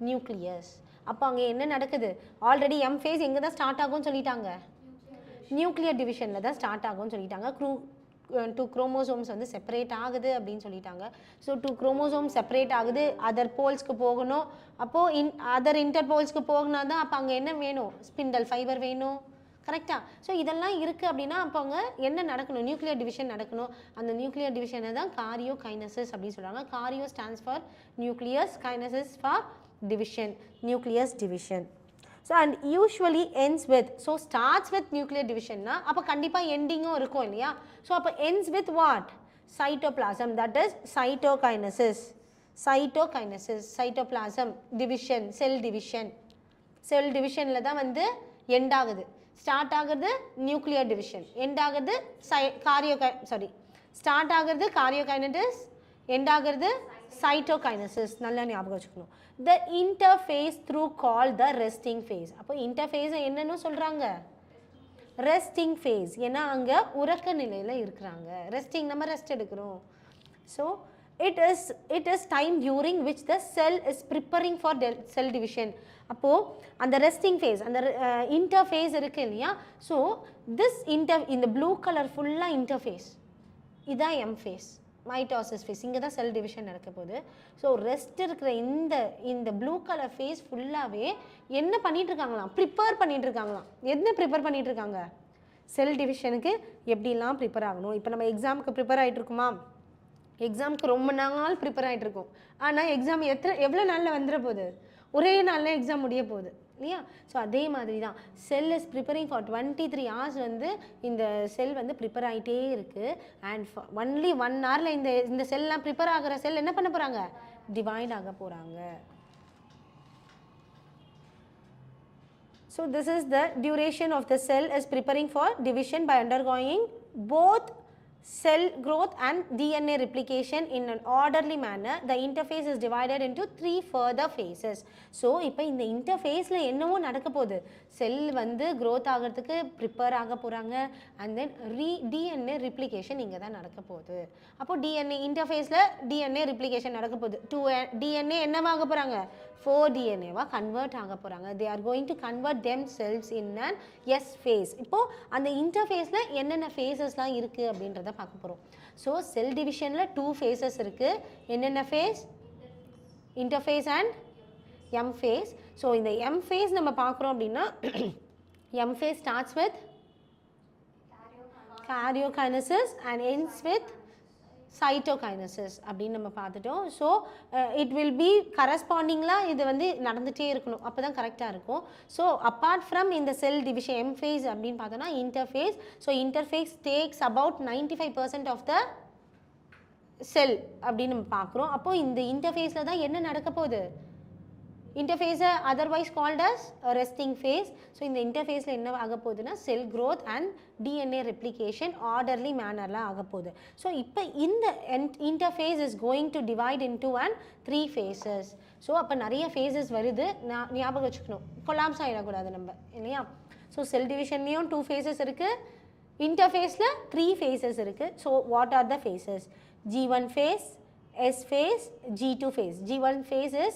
Nucleus. அப்போ அங்கே என்ன நடக்குது? ஆல்ரெடி M phase எங்கே தான் ஸ்டார்ட் ஆகும்னு சொல்லிட்டாங்க? நியூக்ளியர் டிவிஷனில் தான் ஸ்டார்ட் ஆகும்னு சொல்லிட்டாங்க. 2 குரோமோசோம்ஸ் வந்து செப்பரேட் ஆகுது அப்படின்னு சொல்லிட்டாங்க. ஸோ 2 குரோமோசோம்ஸ் செப்பரேட் ஆகுது, அதர் போல்ஸ்க்கு போகணும். அப்போது அதர் இன்டர்போல்ஸ்க்கு போகனா தான் அப்போ அங்கே என்ன வேணும்? ஸ்பிண்டல் ஃபைபர் வேணும். கரெக்டாக? ஸோ இதெல்லாம் இருக்குது அப்படின்னா அப்போ அங்கே என்ன நடக்கணும்? நியூக்ளியர் டிவிஷன் நடக்கணும். அந்த நியூக்ளியர் டிவிஷனை தான் காரியோகைனசிஸ் அப்படின்னு சொல்கிறாங்க. Karyo stands for nucleus, kinesis for division, nucleus division. So and usually ends with, so starts with nuclear டிவிஷன்னா அப்போ கண்டிப்பாக எண்டிங்கும் இருக்கும் இல்லையா? ஸோ அப்போ ends with what? Cytoplasm, that is cytokinesis. Cytoplasm division, cell டிவிஷனில் தான் வந்து எண்ட் ஆகுது. ஸ்டார்ட் ஆகுறது நியூக்ளியர் டிவிஷன், எண்ட் ஆகுறது ஸ்டார்ட் ஆகுறது காரியோகைனசிஸ், எண்ட் ஆகுறது சைட்டோகைனசிஸ். நல்லா ஞாபகம் வச்சுக்கணும். The interphase through call the resting phase. அப்போ இன்டர்ஃபேஸை என்னன்னு சொல்கிறாங்க? Resting phase. ஏன்னா அங்கே உறக்க நிலையில் இருக்கிறாங்க. ரெஸ்டிங், நம்ம ரெஸ்ட் எடுக்கிறோம். So it is time during which the cell is preparing for cell division. அப்போது அந்த ரெஸ்டிங் ஃபேஸ், அந்த இன்டர்ஃபேஸ் இருக்குது இல்லையா? ஸோ இந்த ப்ளூ கலர் ஃபுல்லாக இன்டர்ஃபேஸ், இதுதான் M phase, மைட்டோசிஸ் ஃபேஸ். இங்கே தான் செல் டிவிஷன் நடக்க போகுது. ஸோ ரெஸ்ட் இருக்கிற இந்த ப்ளூ கலர் ஃபேஸ் ஃபுல்லாகவே என்ன பண்ணிகிட்ருக்காங்களாம்? ப்ரிப்பேர் பண்ணிகிட்ருக்காங்களாம். என்ன ப்ரிப்பேர் பண்ணிகிட்ருக்காங்க? செல் டிவிஷனுக்கு எப்படிலாம் ப்ரிப்பேர் ஆகணும். இப்போ நம்ம எக்ஸாமுக்கு ப்ரிப்பேர் ஆகிட்ருக்குமா? எக்ஸாமுக்கு ரொம்ப நாள் ப்ரிப்பேர் ஆகிட்ருக்கோம். ஆனால் எக்ஸாம் எவ்வளோ நாளில் வந்துட போகுது? ஒரே நாளில் எக்ஸாம் முடிய போகுது இல்லையா? ஸோ அதே மாதிரி தான் செல் இஸ் ப்ரிப்பரிங் ஃபார் 23 hours வந்து இந்த செல் வந்து ப்ரிப்பேர் ஆகிட்டே இருக்குது. அண்ட் ஒன்லி 1 hourல இந்த செல்லாம் ப்ரிப்பேர் ஆகிற செல் என்ன பண்ண போகிறாங்க? டிவைட் ஆக போகிறாங்க. So this is the duration of the cell is preparing for division by undergoing both cell growth and DNA replication in an orderly manner. The interphase is divided into 3 further phases. So இப்போ இந்த இன்டர்ஃபேஸில் என்னவோ நடக்க போகுது, செல் வந்து growth ஆகிறதுக்கு prepare ஆக போகிறாங்க, and then DNA replication இங்கே தான் நடக்க போகுது. அப்போது டிஎன்ஏ இன்டர்ஃபேஸில் டிஎன்ஏ ரிப்ளிகேஷன் நடக்க போகுது. 2 டிஎன்ஏ என்னவாக போகிறாங்க, 4 டிஎன்ஏவாக கன்வெர்ட் ஆக போகிறாங்க. They are going to convert them cells in an S phase. இப்போது அந்த இன்டர்ஃபேஸில் என்னென்ன ஃபேஸஸ்லாம் இருக்குது அப்படின்றத பார்க்க போகிறோம். ஸோ செல் டிவிஷனில் 2 ஃபேஸஸ் இருக்குது. என்னென்ன phase, interphase and M phase. So இந்த எம் ஃபேஸ் நம்ம பார்க்குறோம் அப்படின்னா M phase starts with karyokinesis and ends with cytokinesis அப்படின்னு நம்ம பார்த்துட்டோம். ஸோ இட் வில் பி கரஸ்பாண்டிங்லாம் இது வந்து நடந்துகிட்டே இருக்கணும், அப்போ தான் கரெக்டாக இருக்கும். ஸோ அப்பார்ட் ஃப்ரம் இந்த செல் டிவிஷன் எம் ஃபேஸ் அப்படின்னு பார்த்தோன்னா interphase. So interphase takes about 95% of the cell அப்படின்னு நம்ம பார்க்குறோம். அப்போது இந்த இன்டர்ஃபேஸில் தான் என்ன நடக்க போகுது, இன்டர்ஃபேஸை otherwise called as resting phase. So இந்த இன்டர்ஃபேஸில் என்ன ஆக போகுதுன்னா cell growth and DNA replication orderly மேனர்லாம் ஆக போகுது. ஸோ இப்போ இந்த interphase is going to divide into and 3 phases. So அப்போ நிறைய ஃபேஸஸ் வருது, ஞாபகம் வச்சுக்கணும், கொலாப்ஸ் ஆகிடக்கூடாது நம்ம இல்லையா. ஸோ செல் டிவிஷன்லேயும் 2 phases இருக்குது, இன்டர்ஃபேஸில் 3 phases இருக்குது. So what are the phases, G1 phase, S phase, G2 phase. G1 phase is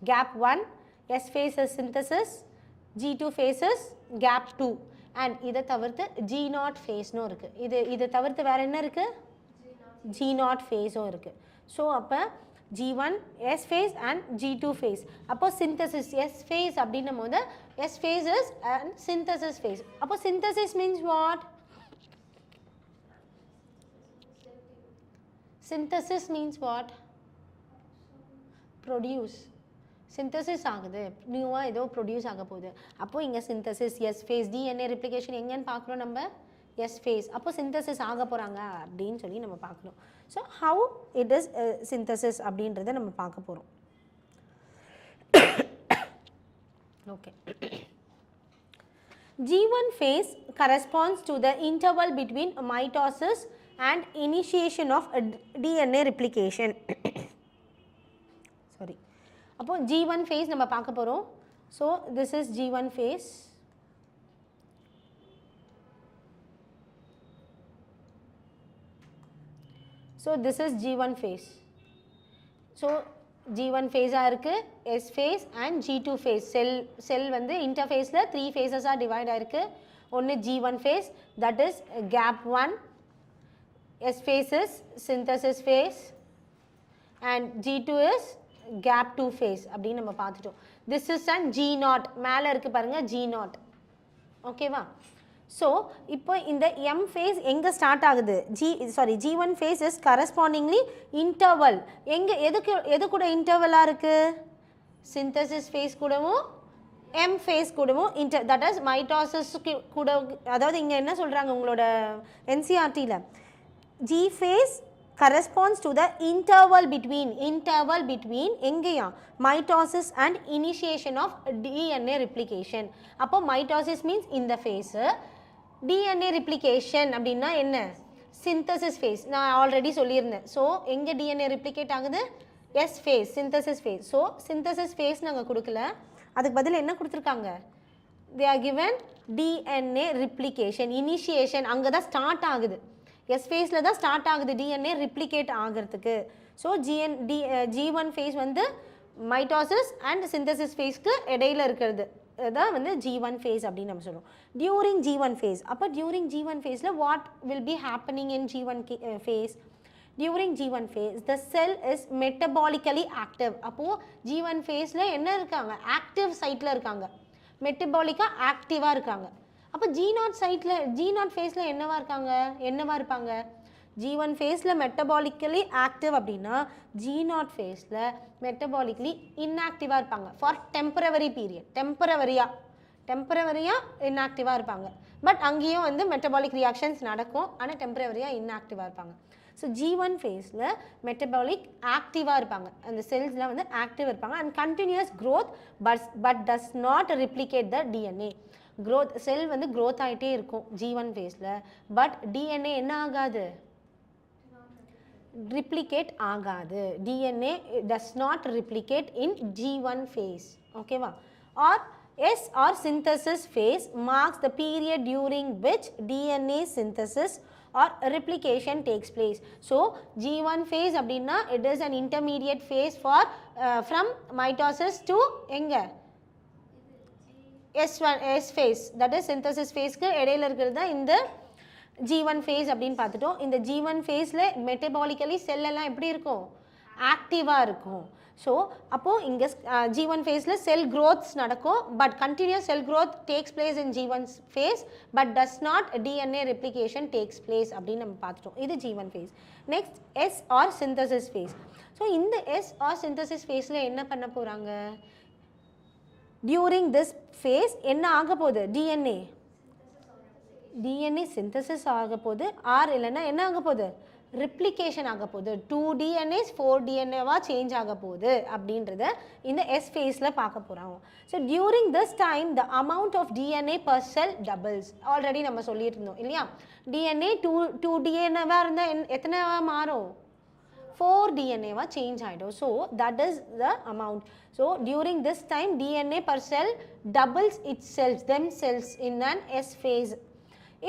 gap 1, S phase is synthesis, G2 phase is gap 2, and இதை தவிர்த்து G0 phase-னும் இருக்குது. இதை தவிர்த்து வேறு என்ன இருக்குது, G0 phase-ம் இருக்குது. ஸோ அப்போ G1 S phase and G2 phase. அப்போ synthesis S phase அப்படின்னும் போது S phase is and synthesis phase. அப்போ synthesis means what? Synthesis means what? Produce. Synthesis ஆகுது, நியூவாக ஏதோ ப்ரொடியூஸ் ஆக போகுது. அப்போது இங்கே synthesis S phase, DNA replication எங்கேன்னு பார்க்குறோம் நம்ம, எஸ் ஃபேஸ். அப்போ சிந்தசிஸ் ஆக போகிறாங்க அப்படின்னு சொல்லி நம்ம பார்க்கணும். So how it is synthesis அப்படின்றத நம்ம பார்க்க போகிறோம். Okay, G1 phase corresponds to the interval between mitosis and initiation of DNA replication. Sorry. அப்போ G1 phase நம்ம பார்க்க போகிறோம். So this is G1 phase. So this is G1 phase. So G1 phase இருக்கு, S phase and G2 phase. Cell வந்து interphaseல 3 phases divide ஆயிருக்கு. ஒன்று G1 phase, that is gap 1. S phase is synthesis phase and G2 is gap 2 phase அப்படின்னு நம்ம பார்த்துட்டோம். This is an G0, மேலே இருக்கு பாருங்க G0. ஓகேவா? ஸோ இப்போ இந்த M phase எங்கே ஸ்டார்ட் ஆகுது, G1 phase is correspondingly interval. எது கூட இன்டர்வலாக இருக்குது, சிந்தசிஸ் phase கூடவும் M phase கூடவும் that is mitosis கூட. அதாவது இங்கே என்ன சொல்கிறாங்க உங்களோட NCERTல, G phase corresponds to the interval between எங்கேயா, mitosis and initiation of DNA replication. அப்போ mitosis means இந்த phase, DNA replication அப்படின்னா என்ன, synthesis phase. நான் ஆல்ரெடி சொல்லியிருந்தேன். ஸோ எங்கே DNA replicate ஆகுது, S phase, synthesis phase. So synthesis phase நாங்கள் கொடுக்கல, அதுக்கு பதில் என்ன கொடுத்துருக்காங்க, they are given DNA replication, initiation. அங்கே தான் ஸ்டார்ட் ஆகுது, S phase-ல தான் ஸ்டார்ட் ஆகுது DNA replicate ஆகிறதுக்கு. ஸோ G1 phase வந்து மைட்டோசிஸ் அண்ட் சிந்தசிஸ் ஃபேஸ்க்கு இடையில இருக்கிறது தான் வந்து G1 phase அப்படின்னு நம்ம சொல்லுவோம். டியூரிங் G1 phase, அப்போ டியூரிங் G1 phase-ல what will be happening in G1 phase? During G1 phase, the cell is metabolically active. அப்போது G1 phase-ல என்ன இருக்காங்க, ஆக்டிவ் சைட்டில் இருக்காங்க, மெட்டபாலிக்காக ஆக்டிவாக இருக்காங்க. அப்போ G0 phase-ல என்னவா இருப்பாங்க, G1 phase-ல மெட்டபாலிக்கலி ஆக்டிவ் அப்படின்னா G0 phase-ல மெட்டபாலிக்கலி இன்ஆக்டிவாக இருப்பாங்க ஃபார் டெம்பரவரி பீரியட். டெம்பரவரியாக இன்ஆக்டிவாக இருப்பாங்க. பட் அங்கேயும் வந்து மெட்டபாலிக் ரியாக்ஷன்ஸ் நடக்கும், ஆனால் டெம்பரவரியாக இன்ஆக்டிவாக இருப்பாங்க. ஸோ G1 phase-ல மெட்டபாலிக் ஆக்டிவாக இருப்பாங்க, அந்த செல்ஸ்லாம் வந்து ஆக்டிவ் இருப்பாங்க. And continues growth but does not replicate the DNA. Growth, cell வந்து க்ரோத் ஆகிட்டே இருக்கும் G1 phase-ல, பட் டிஎன்ஏ என்ன ஆகாது, replicate ஆகாது. DNA does not replicate in G1 phase. ஓகேவா? Or S or synthesis phase marks the period during which DNA synthesis or replication takes place. So G1 phase அப்படின்னா it is an intermediate phase for from mitosis to எங்க S phase, that is synthesis phase க்கு இடையில இருக்கிறது தான் இந்த G1 phase அப்படின்னு பார்த்துட்டோம். இந்த G1 phaseல மெட்டபாலிக்கலி செல் எல்லாம் எப்படி இருக்கும்? ஆக்டிவாக இருக்கும். ஸோ அப்போது இங்கே G1 phaseல செல் growths நடக்கும், but continuous cell growth takes place in G1 phase but does not DNA replication takes place அப்படின்னு நம்ம பார்த்துட்டோம். இது G1 phase. Next S or synthesis phase. So இந்த S or synthesis phaseல என்ன பண்ண போகிறாங்க? டியூரிங் திஸ் phase என்ன ஆக போகுது? DNA synthesis ஆக போகுது, ஆர் இல்லைன்னா என்ன ஆக போகுது? ரிப்ளிகேஷன் ஆக போகுது. 2 DNAs 4 DNAவா சேஞ்ச் ஆக போகுது அப்படின்றத இந்த எஸ் ஃபேஸில் பார்க்க போகிறோம். So during this time the amount of DNA per cell doubles. Already நம்ம சொல்லிட்டு இருந்தோம் இல்லையா? DNA 2 DNAவாக இருந்தால் எத்தனைவா மாறும்? 4 DNAவா சேஞ்ச் ஆகிடும். So that is the amount. So during this time DNA per cell doubles itself themselves in an S phase.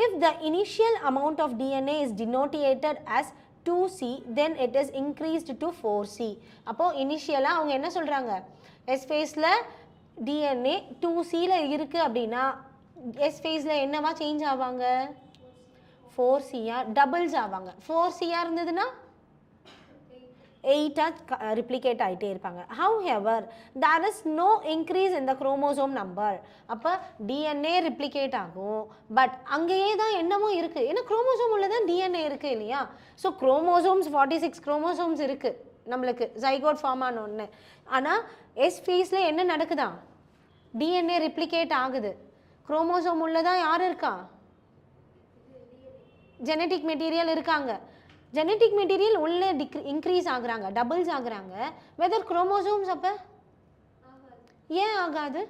If the initial amount of DNA is denoted as 2C, then it is increased to 4C. அப்போ இனிஷியலாக அவங்க என்ன சொல்கிறாங்க? S phaseல DNA 2Cல இருக்குது அப்படின்னா S phaseல என்னவா change ஆவாங்க? 4Cயா doubles ஆவாங்க. 4Cயா இருந்ததுன்னா 8 ரிப்ளிகேட் ஆகிட்டே இருப்பாங்க. However there is no increase in the chromosome number. அப்போ டிஎன்ஏ ரிப்ளிகேட் ஆகும், பட் அங்கேயே தான் என்னமோ இருக்குது. ஏன்னா குரோமோசோம் உள்ள தான் டிஎன்ஏ இருக்குது இல்லையா? ஸோ குரோமோசோம்ஸ் 46 குரோமோசோம்ஸ் இருக்குது நம்மளுக்கு ஜைகோட் ஃபார்ம் ஆன ஒன்று. ஆனால் எஸ் ஃபேஸில் என்ன நடக்குதா? டிஎன்ஏ ரிப்ளிகேட் ஆகுது. குரோமோசோம் உள்ள தான் யார் இருக்கா? ஜெனட்டிக் மெட்டீரியல் இருக்காங்க. ஜெனட்டிக் மெட்டீரியல் உள்ளே இன்க்ரீஸ் ஆகுறாங்க, டபுள்ஸ் ஆகுறாங்க. வெதர் குரோமோசோம்ஸ் அப்போ ஏன் ஆகாது?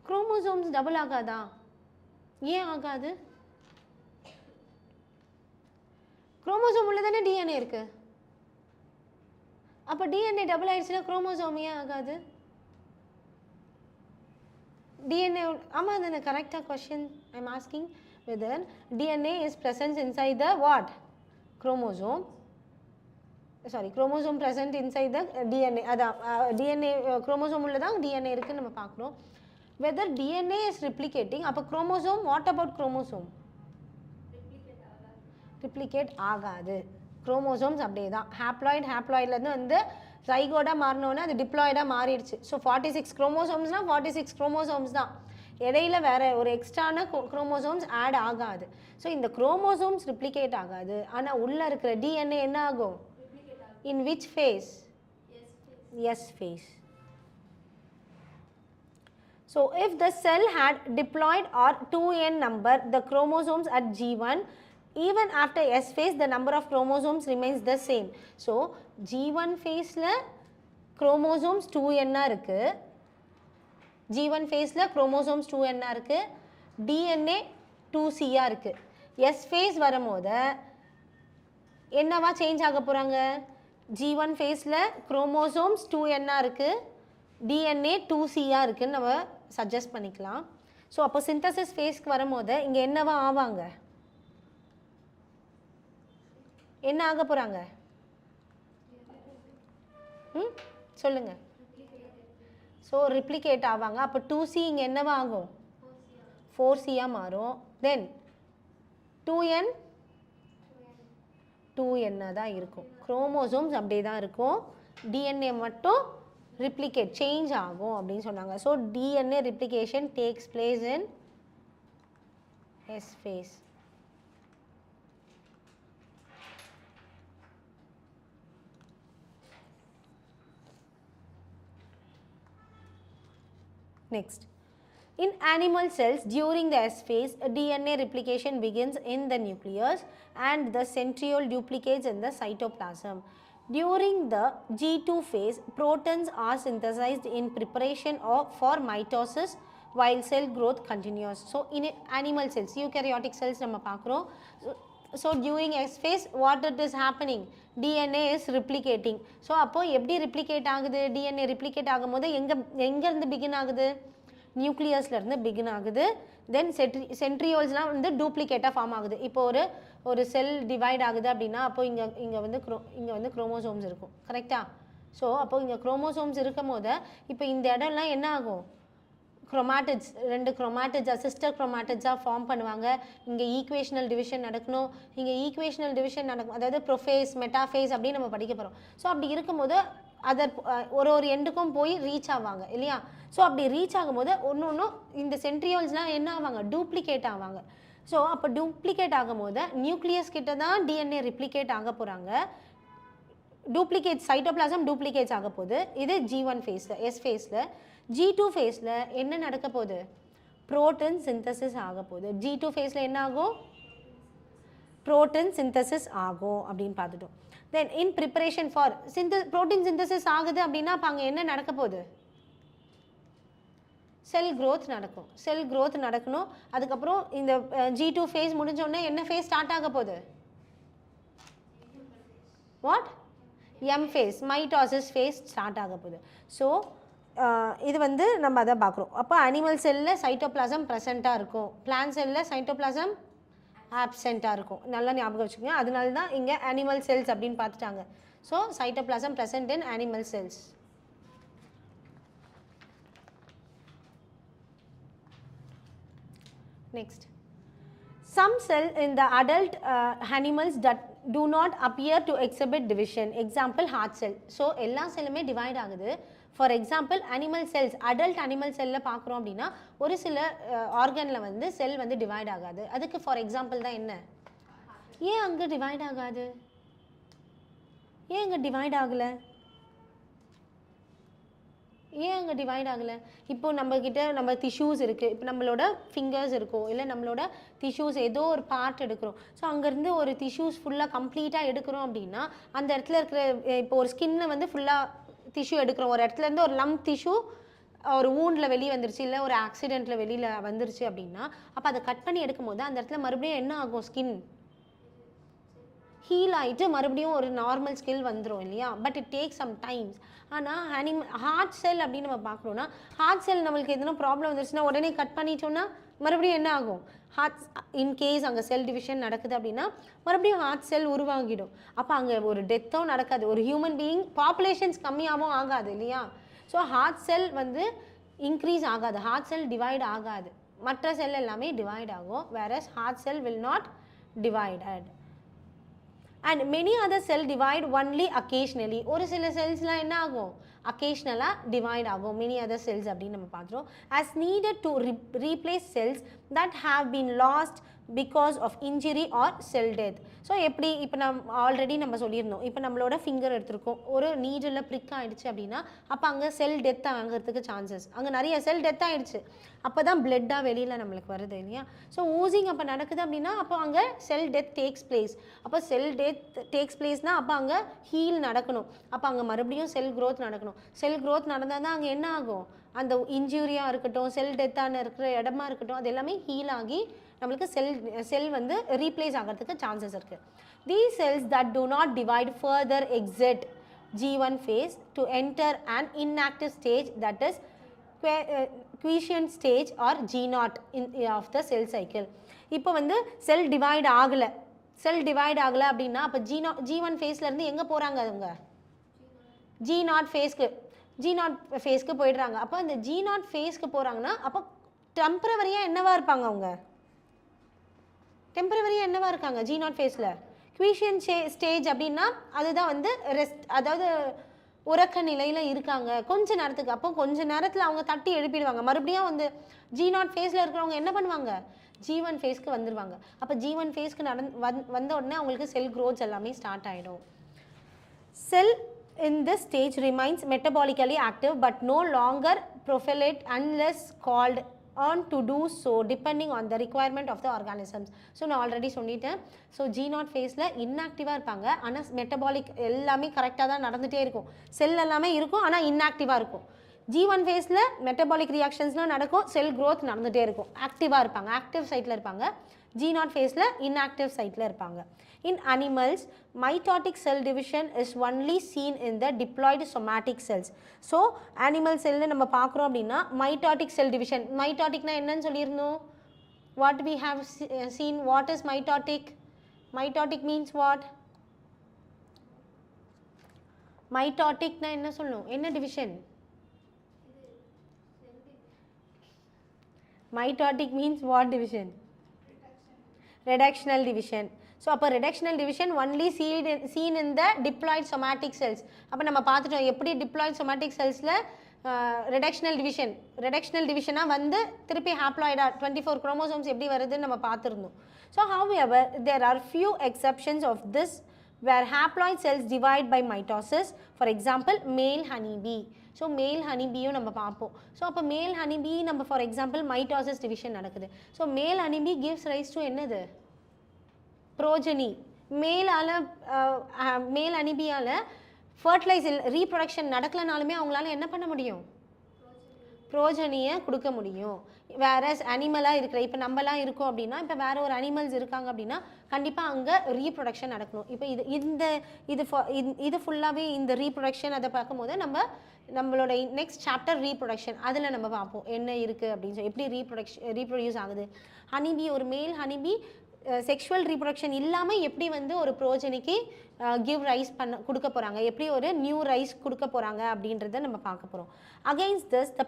குரோமோசோம்ஸ் டபுள் ஆகாதா? ஏன் ஆகாது? குரோமோசோம் உள்ள தானே டிஎன்ஏ இருக்கு. அப்போ டிஎன்ஏ டபுள் ஆயிடுச்சுன்னா குரோமோசோம் ஏன் ஆகாது? DNA, ஆமாம் தானே? கரெக்டாக question I am asking. Whether DNA is present inside the what? Chromosome. Sorry, chromosome present inside the DNA. அதான் DNA chromosome உள்ள தான் DNA இருக்குன்னு நம்ம பார்க்குறோம். Whether DNA is replicating, அப்போ chromosome, what about chromosome? Replicate ஆகாது. குரோமோசோம்ஸ் அப்படியே தான். ஹேப்ளாய்ட்லேருந்து வந்து ஜைகோடாக மாறினோன்னே அது டிப்ளாய்டாக மாறிடுச்சு. ஸோ 46 குரோமோசோம்ஸ்னால் 46 குரோமோசோம்ஸ் தான். இடையில வேற ஒரு எக்ஸ்ட்ரான குரோமோசோம்ஸ் ஆட் ஆகாது. ஸோ இந்த குரோமோசோம்ஸ் ரிப்ளிகேட் ஆகாது. ஆனால் உள்ளே இருக்கிற டிஎன்ஏ என்ன ஆகும்? In which phase? S phase. So if the cell had diploid or 2n number the chromosomes at G1, even after S phase the number of chromosomes remains the same. So G1 ஃபேஸில் chromosomes 2n இருக்குது. G1 ஃபேஸில் chromosomes 2n இருக்குது. DNA 2Cயாக இருக்குது. S face வரும்போது என்னவா change ஆக போகிறாங்க? G1 ஃபேஸில் குரோமோசோம்ஸ் 2n இருக்குது, டிஎன்ஏ 2Cயாக இருக்குதுன்னு நம்ம சஜஸ்ட் பண்ணிக்கலாம். ஸோ அப்போ சிந்தசிஸ் ஃபேஸ்க்கு வரும்போது இங்கே என்னவா ஆவாங்க? என்ன ஆக போகிறாங்க? சொல்லுங்கள். ஸோ ரிப்ளிகேட் ஆவாங்க. அப்போ 2C இங்கே என்னவா ஆகும்? 4Cயாக மாறும். தென் 2n 2n தான் இருக்கும். குரோமோசோம்ஸ் அப்படியே தான் இருக்கும். டிஎன்ஏ மட்டும் ரிப்ளிகேட் சேஞ்ச் ஆகும் அப்படின்னு சொன்னாங்க. So DNA replication takes place in S phase. Next, in animal cells during the S phase, DNA replication begins in the nucleus and the centriole duplicates in the cytoplasm. During the G2 phase, protons are synthesized in preparation for mitosis while cell growth continues. So in animal cells, eukaryotic cells நம்ம பார்க்குறோம். So during S phase what it is happening, DNA is replicating. So அப்போது எப்படி replicate ஆகுது, DNA replicate ஆகும் போது எங்கேருந்து begin ஆகுது, நியூக்ளியஸ்லேருந்து begin ஆகுது. தென் சென்ட்ரியோல்ஸ்லாம் வந்து டூப்ளிகேட்டாக ஃபார்ம் ஆகுது. இப்போ ஒரு செல் டிவைட் ஆகுது அப்படின்னா அப்போ இங்கே வந்து குரோமோசோம்ஸ் இருக்கும், கரெக்டாக? ஸோ அப்போ இங்கே குரோமோசோம்ஸ் இருக்கும் போது இப்போ இந்த இடம்லாம் என்ன ஆகும், குரோமாட்டிட்ஸ், 2 குரோமாட்டிட்ஸாக சிஸ்டர் குரோமாட்டிட்ஸாக ஃபார்ம் பண்ணுவாங்க. இங்கே ஈக்குவேஷனல் டிவிஷன் நடக்கணும். இங்கே ஈக்குவேஷனல் டிவிஷன் நடக்கும், அதாவது ப்ரோஃபேஸ் மெட்டாஃபேஸ் அப்படின்னு நம்ம படிக்க போகிறோம். ஸோ அப்படி இருக்கும்போது அதர் ஒரு எண்டுக்கும் போய் ரீச் ஆவாங்க இல்லையா? ஸோ அப்படி ரீச் ஆகும்போது ஒன்று இந்த சென்ட்ரியோல்ஸ்லாம் என்ன ஆவாங்க, டூப்ளிகேட் ஆவாங்க. ஸோ அப்போ டூப்ளிகேட் ஆகும்போது நியூக்ளியஸ் கிட்ட தான் டிஎன்ஏ ரிப்ளிகேட் ஆக போகிறாங்க. டூப்ளிகேட் சைட்டோபிளாசம் டூப்ளிகேட்ஸ் ஆக போகுது. இது G1 ஃபேஸில், எஸ் ஃபேஸில். G2 ஃபேஸில் என்ன நடக்க போகுது, புரோட்டீன் சிந்தசிஸ் ஆக போகுது. G2 ஃபேஸில் என்ன ஆகும், புரோட்டீன் சிந்தசிஸ் ஆகும் அப்படின்னு பார்த்துட்டோம். Then in preparation for protein synthesis ஆகுது அப்படின்னா அப்போ அங்கே என்ன நடக்க போகுது, செல் க்ரோத் நடக்கும். செல் க்ரோத் நடக்கணும். அதுக்கப்புறம் இந்த G2 ஃபேஸ் முடிஞ்சோடனே என்ன ஃபேஸ் ஸ்டார்ட் ஆக போகுது, what, M phase, mitosis phase start ஆக போகுது. ஸோ இது வந்து நம்ம அதை பார்க்குறோம். அப்போ அனிமல் செல்லில் சைட்டோபிளாசம் ப்ரெசண்ட்டாக இருக்கும், பிளான்ட் செல்லில் சைட்டோபிளாசம் ஆப்சென்ட்டாக இருக்கும். நல்லா ஞாபகம் வச்சுக்கோங்க. அதனால தான் இங்கே அனிமல் செல்ஸ் அப்படின்னு பார்த்துட்டாங்க. So cytoplasm present in animal cells. Next, some cell in the adult animals that do not appear to exhibit division. Example, heart cell. So எல்லா செல்லுமே டிவைட் ஆகுது. For example animal cells, adult animal செல்லில் பார்க்குறோம் அப்படின்னா ஒரு சில ஆர்கனில் வந்து செல் வந்து டிவைட் ஆகாது. அதுக்கு ஃபார் எக்ஸாம்பிள் தான் என்ன, ஏன் அங்கே டிவைட் ஆகாது, ஏன் அங்கே டிவைட் ஆகலை, ஏன் அங்கே டிவைட் ஆகலை? இப்போ நம்மக்கிட்ட நம்ம டிஷ்யூஸ் இருக்குது, இப்போ நம்மளோட ஃபிங்கர்ஸ் இருக்கும், இல்லை நம்மளோட டிஷ்யூஸ் ஏதோ ஒரு பார்ட் எடுக்கிறோம். ஸோ அங்கேருந்து ஒரு டிஷ்யூஸ் ஃபுல்லாக கம்ப்ளீட்டாக எடுக்கிறோம் அப்படின்னா அந்த இடத்துல இருக்கிற இப்போ ஒரு ஸ்கின்னை வந்து ஃபுல்லாக டிஷ்யூ எடுக்கிறோம், ஒரு இடத்துலேருந்து ஒரு லம்ப் டிஷ்யூ ஒரு வூண்டில் வெளியே வந்துருச்சு, இல்லை ஒரு ஆக்சிடெண்ட்டில் வெளியில் வந்துருச்சு அப்படின்னா அப்போ அதை கட் பண்ணி எடுக்கும் போது அந்த இடத்துல மறுபடியும் என்ன ஆகும், ஸ்கின் ஹீல் ஆகிட்டு மறுபடியும் ஒரு நார்மல் ஸ்கில் வந்துடும் இல்லையா? But it take some times. ஆனால் ஹார்ட் செல் அப்படின்னு நம்ம பார்க்குறோன்னா ஹார்ட் செல் நம்மளுக்கு எதுனா ப்ராப்ளம் வந்துருச்சுன்னா உடனே கட் பண்ணிட்டோன்னா மறுபடியும் என்ன ஆகும், ஹார்ட் இன்கேஸ் அங்கே செல் டிவிஷன் நடக்குது அப்படின்னா மறுபடியும் ஹார்ட் செல் உருவாகிடும். அப்போ அங்கே ஒரு டெத்தோ நடக்காது, ஒரு ஹியூமன் பீயிங் பாப்புலேஷன்ஸ் கம்மியாகவும் ஆகாது இல்லையா? ஸோ ஹார்ட் செல் வந்து இன்க்ரீஸ் ஆகாது, ஹார்ட் செல் டிவைட் ஆகாது. மற்ற செல் எல்லாமே டிவைட் ஆகும், whereas heart cell will not divided. And many other cell divide only occasionally. ஒரு சில செல்ஸ்லாம் என்ன ஆகும், அக்கேஷ்னலாக டிவைட் ஆகும். many other cells அப்படின்னு நம்ம பார்த்துறோம். as needed to replace cells that have been lost because of injury or cell death. So எப்படி இப்போ already நம்ம சொல்லியிருந்தோம், இப்போ நம்மளோட ஃபிங்கர் எடுத்திருக்கோம், ஒரு நீடில் ப்ரிக் ஆகிடுச்சு அப்படின்னா அப்போ அங்கே செல் டெத் ஆகிறதுக்கு சான்சஸ், அங்கே நிறைய செல் டெத் ஆகிடுச்சு, அப்போ தான் பிளட்டாக வெளியில் நம்மளுக்கு வருது இல்லையா? ஸோ ஊசிங் அப்போ நடக்குது அப்படின்னா அப்போ அங்கே செல் டெத் டேக்ஸ் பிளேஸ். அப்போ செல் டெத் டேக்ஸ் பிளேஸ்னால் அப்போ அங்கே ஹீல் நடக்கணும், அப்போ அங்கே மறுபடியும் செல் க்ரோத் நடக்கணும். செல் க்ரோத் நடந்தால் தான் அங்கே என்ன ஆகும், அந்த இன்ஜூரியாக இருக்கட்டும், செல் டெத்தான இருக்கிற இடமா இருக்கட்டும், அது எல்லாமே ஹீல் ஆகி நம்மளுக்கு செல் வந்து ரீப்ளேஸ் ஆகிறதுக்கு சான்சஸ் இருக்குது. These cells that do not divide further exit G1 phase to enter an inactive stage, that is quiescent stage or G0 of the cell cycle. இப்போ வந்து செல் டிவைட் ஆகலை அப்படின்னா அப்போ G1 ஃபேஸ்லேருந்து எங்கே போகிறாங்க, அவங்க G0 ஃபேஸ்க்கு போயிடுறாங்க. அப்போ அந்த G0 ஃபேஸ்க்கு போகிறாங்கன்னா அப்போ டெம்பரவரியாக என்னவா இருப்பாங்க, அவங்க டெம்பரவரியாக என்னவா இருக்காங்க G0 ஃபேஸில், குவீஷியன் ஸ்டேஜ் அப்படின்னா அதுதான் வந்து ரெஸ்ட், அதாவது உறக்க நிலையில் இருக்காங்க கொஞ்ச நேரத்துக்கு. அப்போ கொஞ்ச நேரத்தில் அவங்க தட்டி எழுப்பிடுவாங்க, மறுபடியும் வந்து G0 ஃபேஸில் இருக்கிறவங்க என்ன பண்ணுவாங்க, G1 ஃபேஸ்க்கு வந்துடுவாங்க. அப்போ G1 ஃபேஸ்க்கு வந்த உடனே அவங்களுக்கு செல் க்ரோத்ஸ் எல்லாமே ஸ்டார்ட் ஆகிடும். செல் in this stage remains metabolically active but no longer proliferate unless called on to do so depending on the requirement of the organisms. So நான் ஆல்ரெடி சொல்லிட்டேன். ஸோ G0 ஃபேஸில் இன்ஆக்டிவாக இருப்பாங்க, ஆனால் மெட்டபாலிக் எல்லாமே கரெக்டாக தான் நடந்துகிட்டே இருக்கும், செல் எல்லாமே இருக்கும் ஆனால் இன்ஆக்டிவாக இருக்கும். G1 ஃபேஸில் மெட்டபாலிக் ரியாக்ஷன்ஸ்லாம் நடக்கும், செல் க்ரோத் நடந்துகிட்டே இருக்கும், ஆக்டிவாக இருப்பாங்க, ஆக்டிவ் சைட்டில் இருப்பாங்க. G0 ஃபேஸில் inactive சைட்டில் இருப்பாங்க. In animals, mitotic cell division is only seen in the diploid somatic cells. So, animal cell நம்ம பார்க்குறோம் அப்படின்னா mitotic cell division. Mitoticனா என்னன்னு சொல்லியிருந்தோம்? What we have seen, what is mitotic? Mitotic means what? Mitoticனா என்ன சொல்லணும்? என்ன division? Mitotic means what division? Reductional division. So, அப்போ reductional division only seen in the diploid somatic cells. அப்போ நம்ம பார்த்துட்டோம் எப்படி diploid somatic cellsல reductional division வந்து திருப்பி haploid 24 chromosomes எப்படி வருதுன்னு நம்ம பார்த்துருந்தோம். So, however, there are few exceptions of this where haploid cells divide by mitosis. For example, male honeybee. So, male honeybee நம்ம பார்ப்போம். So, அப்போ male honeybee நம்ம for example mitosis division நடக்குது. So, male honeybee gives rise to என்னது? Progeny. Male honeybeeயால fertilize reproduction நடக்கலனாலுமே அவங்களால என்ன பண்ண முடியும்? ப்ரோஜனியை கொடுக்க முடியும். வேறஸ் அனிமலாக இருக்கிற இப்போ நம்மலாம் இருக்கோம் அப்படின்னா இப்போ வேற ஒரு அனிமல்ஸ் இருக்காங்க அப்படின்னா கண்டிப்பாக அங்கே ரீப்ரொடக்ஷன் நடக்கணும். இப்போ இது ஃபுல்லாகவே இந்த ரீப்ரொடக்ஷன் அதை பார்க்கும்போது நம்மளோட நெக்ஸ்ட் சாப்டர் ரீப்ரொடக்ஷன் அதில் நம்ம பார்ப்போம் என்ன இருக்குது அப்படின்னு சொல்லி எப்படி ரீப்ரொடியூஸ் ஆகுது. ஹனிபி ஒரு மேல் ஹனிபி செக்ஷுவல் ரீப்ரொடக்ஷன் இல்லாமல் எப்படி வந்து ஒரு ப்ரோஜனிக்கு கிவ் ரைஸ் கொடுக்க போகிறாங்க, எப்படி ஒரு நியூ ரைஸ் கொடுக்க போகிறாங்க அப்படின்றத நம்ம பார்க்க போகிறோம். Against this, the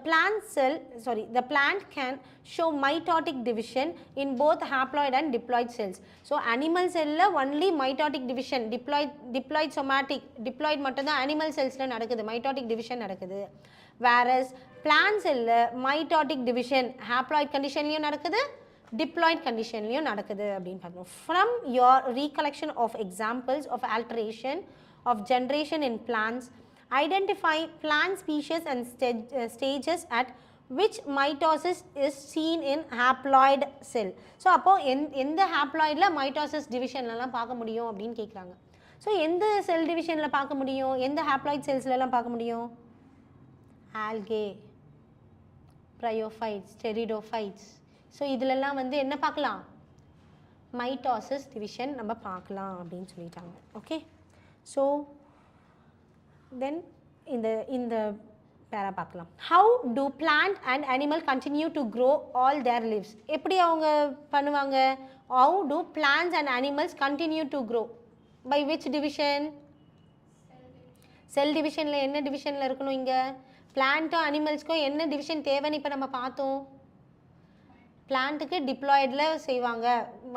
plant can show mitotic division in both haploid and diploid cells. So, animal cell only mitotic division, diploid somatic, diploid மட்டும்தான் animal cellsல நடக்குது, mitotic division நடக்குது. Whereas plant cell mitotic division haploid conditionலையும் நடக்குது, diploid conditionலையும் நடக்குது அப்படின்னு பார்த்தோம். From your recollection of examples of alteration of generation in plants, identify plant species and stages at which mitosis is seen in haploid cell. So, அப்போ எந்த haploidல mitosis divisionலலாம் பார்க்க முடியும் அப்படின்னு கேட்குறாங்க. ஸோ எந்த செல் டிவிஷனில் பார்க்க முடியும், எந்த haploid cellsலாம் பார்க்க முடியும்? algae, bryophytes, pteridophytes. ஸோ இதிலெல்லாம் வந்து என்ன பார்க்கலாம்? மைட்டோசிஸ் டிவிஷன் நம்ம பார்க்கலாம் அப்படின்னு சொல்லிட்டாங்க. ஓகே, ஸோ தென் இந்த பேரா பார்க்கலாம். How do plant and animal continue to grow all their lives? எப்படி அவங்க பண்ணுவாங்க? How do plants and animals continue to grow by which division? Cell டிவிஷனில் என்ன டிவிஷனில் இருக்கணும்? இங்கே பிளான்ட்டும் அனிமல்ஸ்க்கும் என்ன டிவிஷன் தேவைன்னு இப்போ நம்ம பார்த்தோம். பிளான்ட்டுக்கு டிப்ளாய்டில் செய்வாங்க.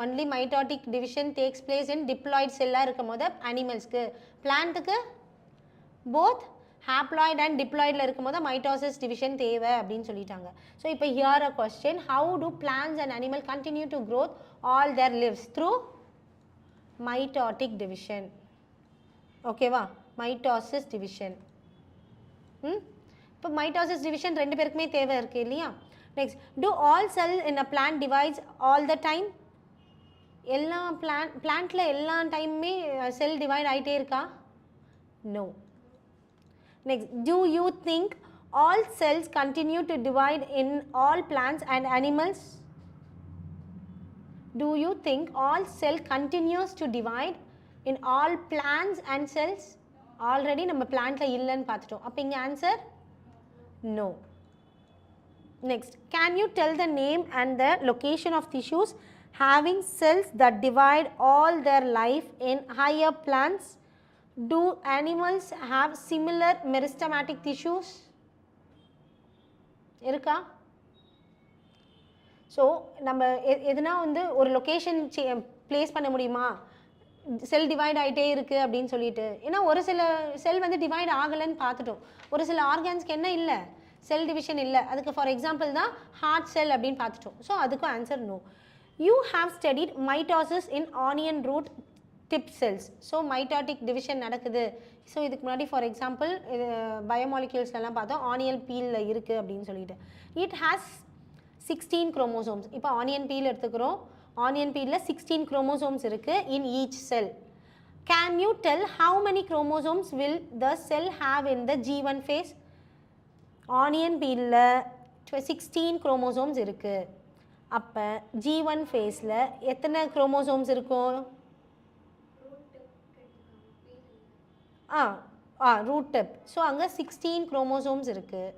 Only mitotic division takes place in diploid செல்லாக இருக்கும் போது அனிமல்ஸ்க்கு. பிளான்ட்டுக்கு போத் ஹாப்ளாய்ட் அண்ட் டிப்ளாய்டில் இருக்கும் போது மைட்டோசிஸ் டிவிஷன் தேவை அப்படின்னு சொல்லிட்டாங்க. ஸோ இப்போ here a question, how do plants and animal continue to growth all their lives? Through mitotic division. ஓகேவா? Mitosis division. இப்போ மைட்டோசிஸ் டிவிஷன் ரெண்டு பேருக்குமே தேவை இருக்குது இல்லையா? Next, do all cells in a plant divides all the time? எல்லா பிளான்ட்ல எல்லா டைமுமே செல் divide ஆகிட்டே இருக்கா? No. Next, do you think all cells continue to divide in all plants and animals? Do you think all cell continues to divide in all plants and cells? Already நம்ம பிளான்ட்ல இல்லைன்னு பார்த்துட்டோம். அப்போ இங்கே answer no. Next, can you tell the name and the location of tissues having cells that divide all their life in higher plants? Do animals have similar meristematic tissues? இருக்கா? So நம்ம எதுனா வந்து ஒரு லொக்கேஷன் பிளேஸ் பண்ண முடியுமா செல் divide ஆகிட்டே இருக்குது அப்படின்னு சொல்லிட்டு? ஏன்னா ஒரு சில செல் வந்து டிவைட் ஆகலைன்னு பார்த்துட்டோம். ஒரு சில ஆர்கான்ஸ்க்கு என்ன இல்லை, செல் டிவிஷன் இல்லை. அதுக்கு ஃபார் எக்ஸாம்பிள் தான் ஹார்ட் செல் அப்படின்னு பார்த்துட்டோம். ஸோ அதுக்கும் answer no. You have studied mitosis in onion root tip cells. So mitotic division நடக்குது. ஸோ இதுக்கு முன்னாடி ஃபார் எக்ஸாம்பிள் பயோமாலிக்யூல்ஸ்லாம் பார்த்தோம், ஆனியன் பீலில் இருக்குது அப்படின்னு சொல்லிட்டு. It has 16 chromosomes. இப்போ ஆனியன் பீல் எடுத்துக்கிறோம். ஆனியன் பீலில் 16 குரோமோசோம்ஸ் இருக்குது in each cell. Can you tell how many chromosomes will the cell have in the G1 phase? Onion பீலில் 16 குரோமோசோம்ஸ் இருக்குது. அப்போ G1 ஃபேஸில் எத்தனை குரோமோசோம்ஸ் இருக்கும்? Root tip. ஸோ அங்கே 16 குரோமோசோம்ஸ் இருக்குது.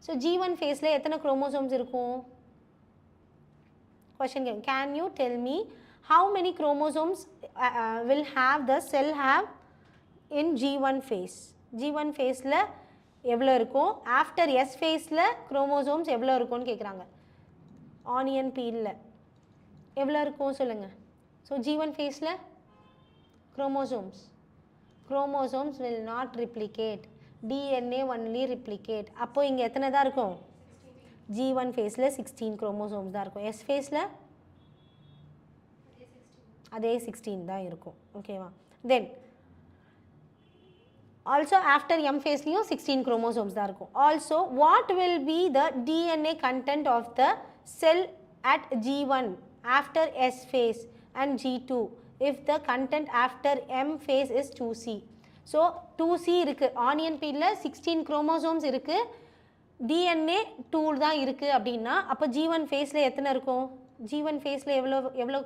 ஸோ G1 ஃபேஸில் எத்தனை குரோமோசோம்ஸ் இருக்கும்? Question can you tell me how many chromosomes will have the cell have in G1 phase? G1 phaseல எவ்வளோ இருக்கும்? after S phaseல chromosomes எவ்வளோ இருக்கும்னு கேட்குறாங்க. ஆனியன் பீலில் எவ்வளோ இருக்கும் சொல்லுங்கள். So G1 phaseல chromosomes will not replicate. DNA only replicate. அப்போ இங்கே எத்தனை தான் இருக்கும்? G1 ஃபேஸில் 16 குரோமோசோம்ஸ் தான் இருக்கும். S ஃபேஸில் அதே 16 தான் இருக்கும். ஓகேவா? தென் ஆல்சோ ஆஃப்டர் M ஃபேஸ்லேயும் 16 குரோமோசோம்ஸ் தான் இருக்கும். Also what will be the DNA content of the cell at G1 after S phase and G2 if the content after M phase is 2C. So 2C இருக்குது. Onion பீலில் 16 chromosomes இருக்குது, DNA 2 தான் இருக்குது அப்படின்னா அப்போ G1 ஃபேஸில் எத்தனை இருக்கும்? G1 ஃபேஸில் எவ்வளோ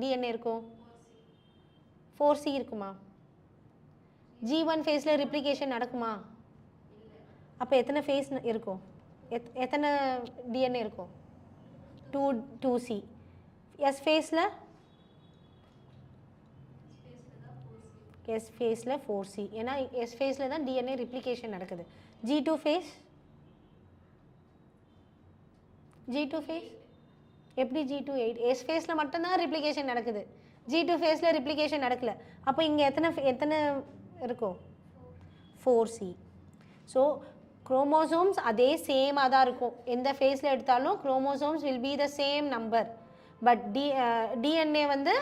DNA இருக்கும்? 4C இருக்குமா? G1 ஃபேஸில் ரிப்ளிகேஷன் நடக்குமா? அப்போ எத்தனை ஃபேஸ் இருக்கும்? எத்தனை DNA இருக்கும்? 2C. S ஃபேஸில் S ஃபேஸில் 4C. ஏன்னா S ஃபேஸில் தான் DNA ரிப்ளிகேஷன் நடக்குது. G2 ஃபேஸ் எப்படி G2 8? S ஃபேஸில் மட்டும்தான் ரிப்ளிகேஷன் நடக்குது. G2 ஃபேஸில் ரிப்ளிகேஷன் நடக்கல. அப்போ இங்கே எத்தனை இருக்கும்? 4C. ஸோ குரோமோசோம்ஸ் அதே சேமாக தான் இருக்கும். எந்த ஃபேஸில் எடுத்தாலும் chromosomes will be the same number. But DNA வந்து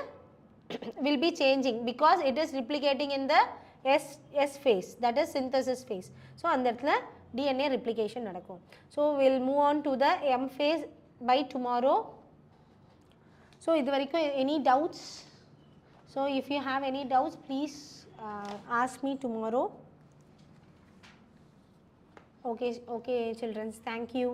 will be changing because it is replicating in the S phase, that is synthesis phase. So அந்த இடத்துல DNA replication நடக்கும். So we'll move on to the M phase by tomorrow. So இது வரைக்கும் any doubts? So if you have any doubts, please ask me tomorrow. Okay children, thank you.